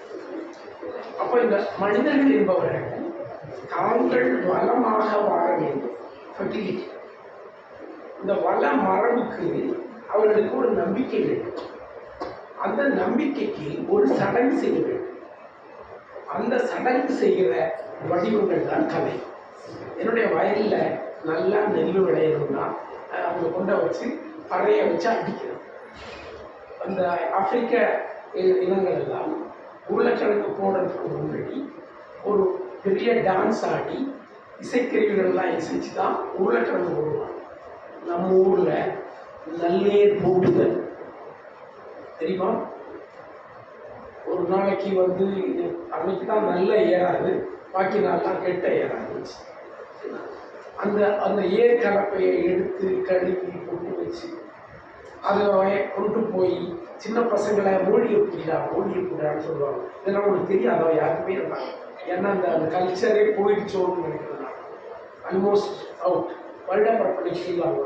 அப்போ இந்த மனிதர்கள் என்பவர்கள் தாங்கள் வளமாக வாழ வேண்டும். ஃபெர்டிலிட்டி, இந்த வள மரபுக்கு அவர்களுக்கு ஒரு நம்பிக்கை வேண்டும். அந்த நம்பிக்கைக்கு ஒரு சடங்கு செய்ய வேண்டும். அந்த சடங்கு செய்கிற வடிவங்கள் தான் கலை. என்னுடைய வயலில் நல்லா நெல் விளையணும்னா அவங்க கொண்ட வச்சு பறைய வச்சு அடிக்கணும். அந்த ஆப்பிரிக்க இனங்கள் எல்லாம் உருளைக்கிழங்கு போடுறதுக்கு முன்னாடி ஒரு பெரிய டான்ஸ் ஆடி இசைக்கருவிகள்லாம் இசைச்சு தான் உருளைக்கிழங்கு போடுவாங்க. நம்ம ஊரில் நல்லேர் போடுதல் தெரியுமா? ஒரு நாளைக்கு வந்து அன்னைக்கு தான் நல்ல ஏறாது, பாக்கி நாள்லாம் கெட்ட ஏறாது. அந்த அந்த ஏர் கலப்பையை எடுத்து கழுவி கொண்டு வச்சு அதை கொண்டு போய் சின்ன பசங்களை மூழ்கிக்கூடான்னு சொல்லுவாங்க. இதெல்லாம் உங்களுக்கு தெரியாதோ யாருக்குமே இருந்தாங்க. ஏன்னா அந்த கல்ச்சரே போயிடுச்சோன்னு நினைக்கிறேன். Almost out. வருடப்பரப்படை செய்வாங்க.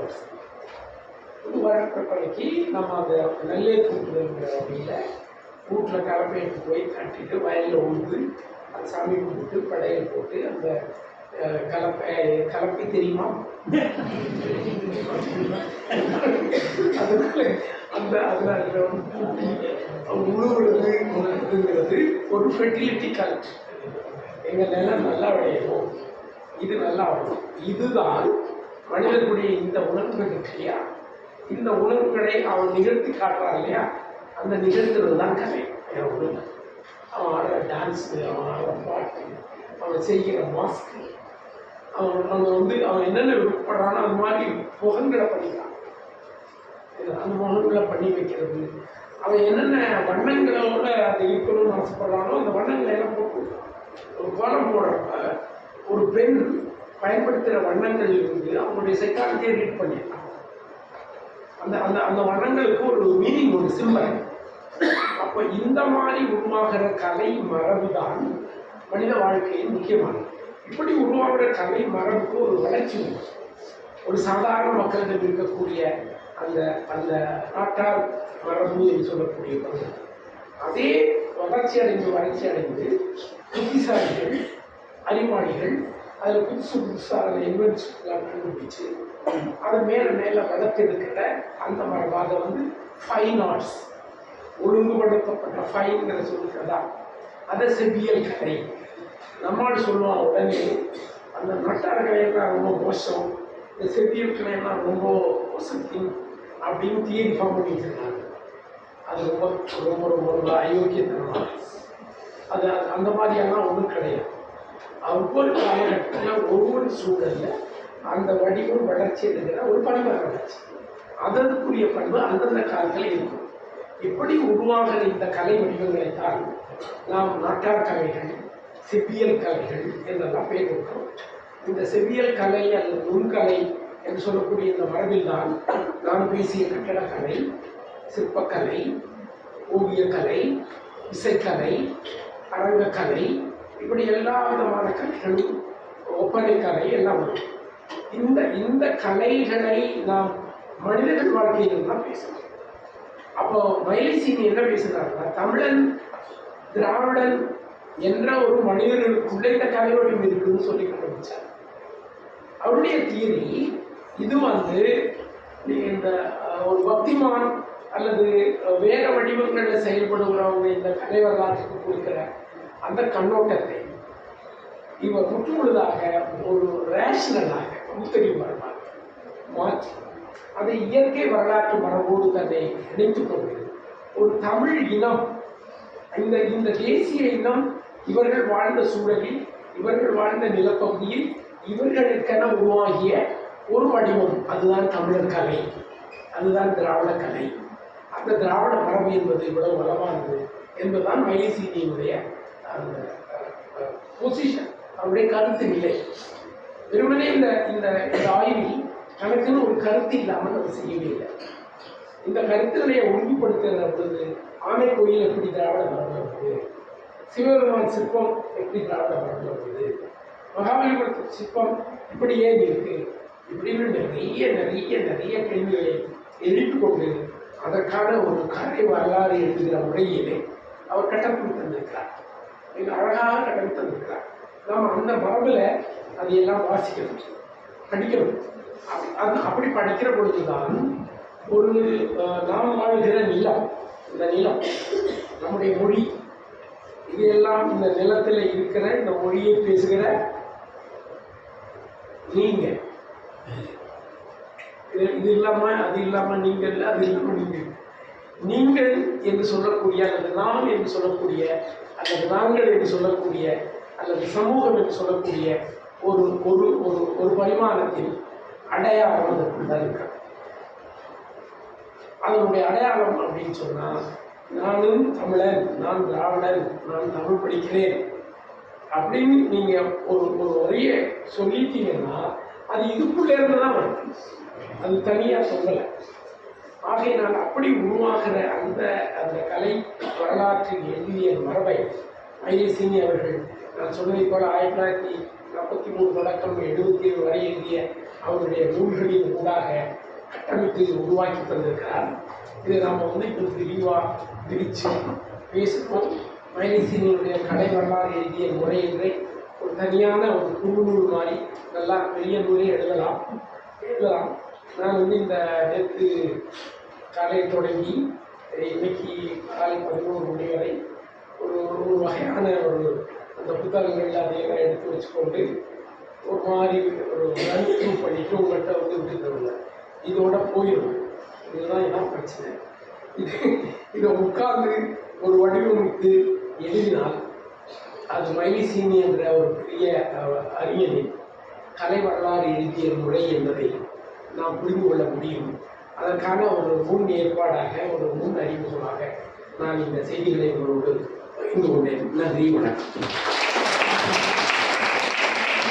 வருடப்பரப்படைக்கு நம்ம அந்த நெல்லே கூட்டுதல்ங்கிற வகையில் வீட்டில் கலப்பை எடுத்து போய் கட்டிட்டு வயலில் உழுது அந்த சாமி கும்பிட்டு படையல் போட்டு அந்த கலப்பை தெரியுமா? அதனால அந்த அதில் உழுவுறதுங்கிறது ஒரு ஃபெர்டிலிட்டி கல்ச்சர். எங்கள் நிலம் நல்லா விளையணும், இது நல்லா வரும். இதுதான் மனிதனுடைய இந்த உணர்வுகள் இருக்கு இல்லையா, இந்த உணர்வுகளை அவன் நிகழ்த்தி காட்டுறான் இல்லையா, அந்த நிகழ்த்துறது தான் கலை. அவன் ஆடுற டான்ஸு, அவன் ஆடுற பாட்டு, அவன் செய்கிற மாஸ்க்கு, அவன் வந்து அவன் என்னென்ன விருப்பப்படுறானோ அது மாதிரி முகங்களை பண்ணிக்கலாம். அந்த முகங்களை பண்ணி வைக்கிறது, அவன் என்னென்ன வண்ணங்களோட அதை இருக்கணும்னு ஆசைப்படுறானோ அந்த வண்ணங்களை எல்லாம் போட்டு ஒரு கோலம் போடுறப்ப ஒரு பெண் பயன்படுத்துகிற வண்ணங்கள் இருந்து அவனுடைய சைக்காலஜியை ரீட் பண்ணிடலாம். அந்த அந்த அந்த வண்ணங்களுக்கு ஒரு மீனிங், ஒரு சிம்பல். அப்போ இந்த மாதிரி உருவாகிற கலை மரபு தான் மனித வாழ்க்கையின் முக்கியமானது. இப்படி உருவாகிற கலை மரபுக்கு ஒரு வளர்ச்சி உண்டு. ஒரு சாதாரண மக்களிடம் இருக்கக்கூடிய அந்த அந்த நாட்டார் மரபு என்று சொல்லக்கூடிய பகுதி அதே வளர்ச்சி அடைந்து புத்திசாலிகள், அறிவாளிகள் அதில் புதுசாக அதில் இன்வென்ஷன்லாம் கண்டுபிடிச்சு அதை மேலே வளர்த்தெடுக்கிற அந்த மரபாக வந்து ஃபைன் ஆர்ட்ஸ், ஒழுங்குபடுத்தப்பட்ட ஃபைன்கிற சொல்லிக்கிறதா, அதை செவ்வியல் கலை. நம்மால் சொல்லுவான் உடனே அந்த நட்டார் கலையெல்லாம் ரொம்ப மோசம், இந்த செவ்வியல் கலையெல்லாம் ரொம்ப மோசத்தின் அப்படின்னு தியரி ஃபார்ம் பண்ணி வச்சிருக்காங்க. அது ரொம்ப ரொம்ப ரொம்ப ரொம்ப அயோக்கியத்தனமாக. அது அந்த மாதிரியெல்லாம் ஒன்றும் கிடையாது. ஒவ்வொரு காலகட்டத்தில் ஒவ்வொரு சூழலில் அந்த வடிவம் வளர்ச்சி இருக்கிற ஒரு பண்பு வளர்ச்சி, அதற்குரிய பண்பு அந்தந்த காலத்தில் இருக்கும். இப்படி உருவாகிற இந்த கலை வடிவங்களை தான் நாம் நாட்டார் கலைகள், செவ்வியல் கலைகள் என்றெல்லாம் பேர் இருக்கிறோம். இந்த செவ்வியல் கலை அல்லது நுண்கலை என்று சொல்லக்கூடிய இந்த மரபில் தான் நான் பேசிய கட்டடக்கலை, சிற்பக்கலை, ஓவியக்கலை, இசைக்கலை, அரங்கக்கலை, இப்படி எல்லா விதமான கலைகளும், ஒப்பனை கலை எல்லாம் வரும். இந்த கலைகளை நாம் மனிதர்கள் வாழ்க்கையில் தான் பேசணும். அப்போ மயிலிசீனி என்ன பேசுகிறாருன்னா, தமிழன் திராவிடன் என்ற ஒரு மனிதர்களுக்குள்ள இந்த கலை வடிவம் இருக்குன்னு சொல்லி கண்டுபிடிச்சார். அவருடைய தியரி இது வந்து இந்த ஒரு பக்திமான் அல்லது வேற வடிவங்களில் செயல்படுகிறவங்க இந்த கலை வரலாற்றுக்கு கொடுக்கிற அந்த கண்ணோட்டத்தை இவர் முற்றுமுழுதாக ஒரு ரேஷனலாக பகுத்தறிவுபரமாக மாற்றி அதை இயற்கை வரலாற்று மரபோடு தன்னை இணைத்துக் கொண்டு ஒரு தமிழ் இனம், இந்த தேசிய இனம் இவர்கள் வாழ்ந்த சூழலில், இவர்கள் வாழ்ந்த நிலப்பகுதியில் இவர்களுக்கென உருவாகிய ஒரு வடிவம், அதுதான் தமிழர் கலை, அதுதான் திராவிட கலை. அந்த திராவிட மரபு என்பது இவ்வளவு வளமானது என்பதுதான் மயில்சீனியினுடைய அந்த பொசிஷன், அவருடைய கருத்து நிலை. வெறுமனே இந்த ஆய்வில் தனக்குன்னு ஒரு கருத்து இல்லாமல் அதை செய்யவே இல்லை. இந்த கருத்துக்களை ஒழுங்குபடுத்துகிற பொழுது ஆனைக்கோயில் எப்படி திராவிட மரபு வருது, சிவபெருமான் சிற்பம் எப்படி திராவிட மரபு வருது, மகாபலிபுரத்து சிற்பம் இப்படி ஏன் இருக்கு, இப்படின்னு நிறைய நிறைய நிறைய கேள்விகளை எழுப்பிக் கொண்டு அதற்கான ஒரு கதை வரலாறு எழுதுகிற முறையிலே அவர் கட்டமைப்பு தந்திருக்கிறார். மிக அழகாக கட்டமைப்பு தந்திருக்கிறார். நாம் அந்த மரபில் அதையெல்லாம் வாசிக்கணும், படிக்கணும். அப்படி படிக்கிற பொழுதுதான் ஒரு நாம் வாழ்கிற நிலம், இந்த நிலம் நம்முடைய மொழி, இதையெல்லாம் இந்த நிலத்தில் இருக்கிற இந்த மொழியை பேசுகிற நீங்க, இது இல்லாமல் அது இல்லாமல் நீங்கள், அது இல்லாமல் நீங்கள் என்று சொல்லக்கூடிய அல்லது நாம் என்று சொல்லக்கூடிய அல்லது நாங்கள் என்று சொல்லக்கூடிய அல்லது சமூகம் என்று சொல்லக்கூடிய ஒரு ஒரு ஒரு ஒரு பரிமாணத்தில் அடையாளம் அதற்குள் தான் இருக்கிறது. அதனுடைய அடையாளம் அப்படின்னு சொன்னால், நானும் தமிழன், நான் திராவிடன், நான் தமிழ் படிக்கிறேன் அப்படின்னு நீங்கள் ஒரு ஒரு வரியை சொல்லிட்டீங்கன்னா அது இதுக்குள்ளே இருந்து தான் வருது, அது தனியாக சொல்லலை. ஆகையினால் அப்படி உருவாகிற அந்த அந்த கலை வரலாற்றில் எழுதிய மரபை மயில்சீனி அவர்கள், நான் சொன்னதை போல 1943 தொடக்கம் 77 வரை எழுதிய அவருடைய நூல்களின் ஊடாக கட்டமைத்து உருவாக்கி தந்திருக்கிறார். இதை நாம் இப்போ விரிவாக விரித்து பேசுவோம். மயில்சீனியுடைய கலை வரலாறு எழுதிய முறை என்றே ஒரு தனியான ஒரு குழு நூல் மாதிரி நல்லா பெரிய நூலே எழுதலாம். நான் இந்த நேற்று காலை தொடங்கி இன்னைக்கு காலை 11 மணி வரை ஒரு வகையான அந்த புத்தகங்கள் அதையெல்லாம் எடுத்து வச்சுக்கொண்டு ஒரு மாதிரி ஒரு ரன் த்ரூ பண்ணிட்டு உங்கள்கிட்ட விட்டுருந்தவங்க இதோட போயிடும். இதுதான் என்ன பிரச்சனை. இதை உட்கார்ந்து ஒரு வடிவமைத்து எழுதினால் அது மயில்சீனி என்ற ஒரு பெரிய அறிஞனின் கலை வரலாறு எழுதிய முறை என்பதை நாம் புரிந்து கொள்ள முடியும். அதற்கான ஒரு முன் ஏற்பாடாக, ஒரு முன் அறிமுகமாக நான் இந்த செய்திகளை உங்களோடு பகிர்ந்து கொண்டேன். நன்றி, வணக்கம்.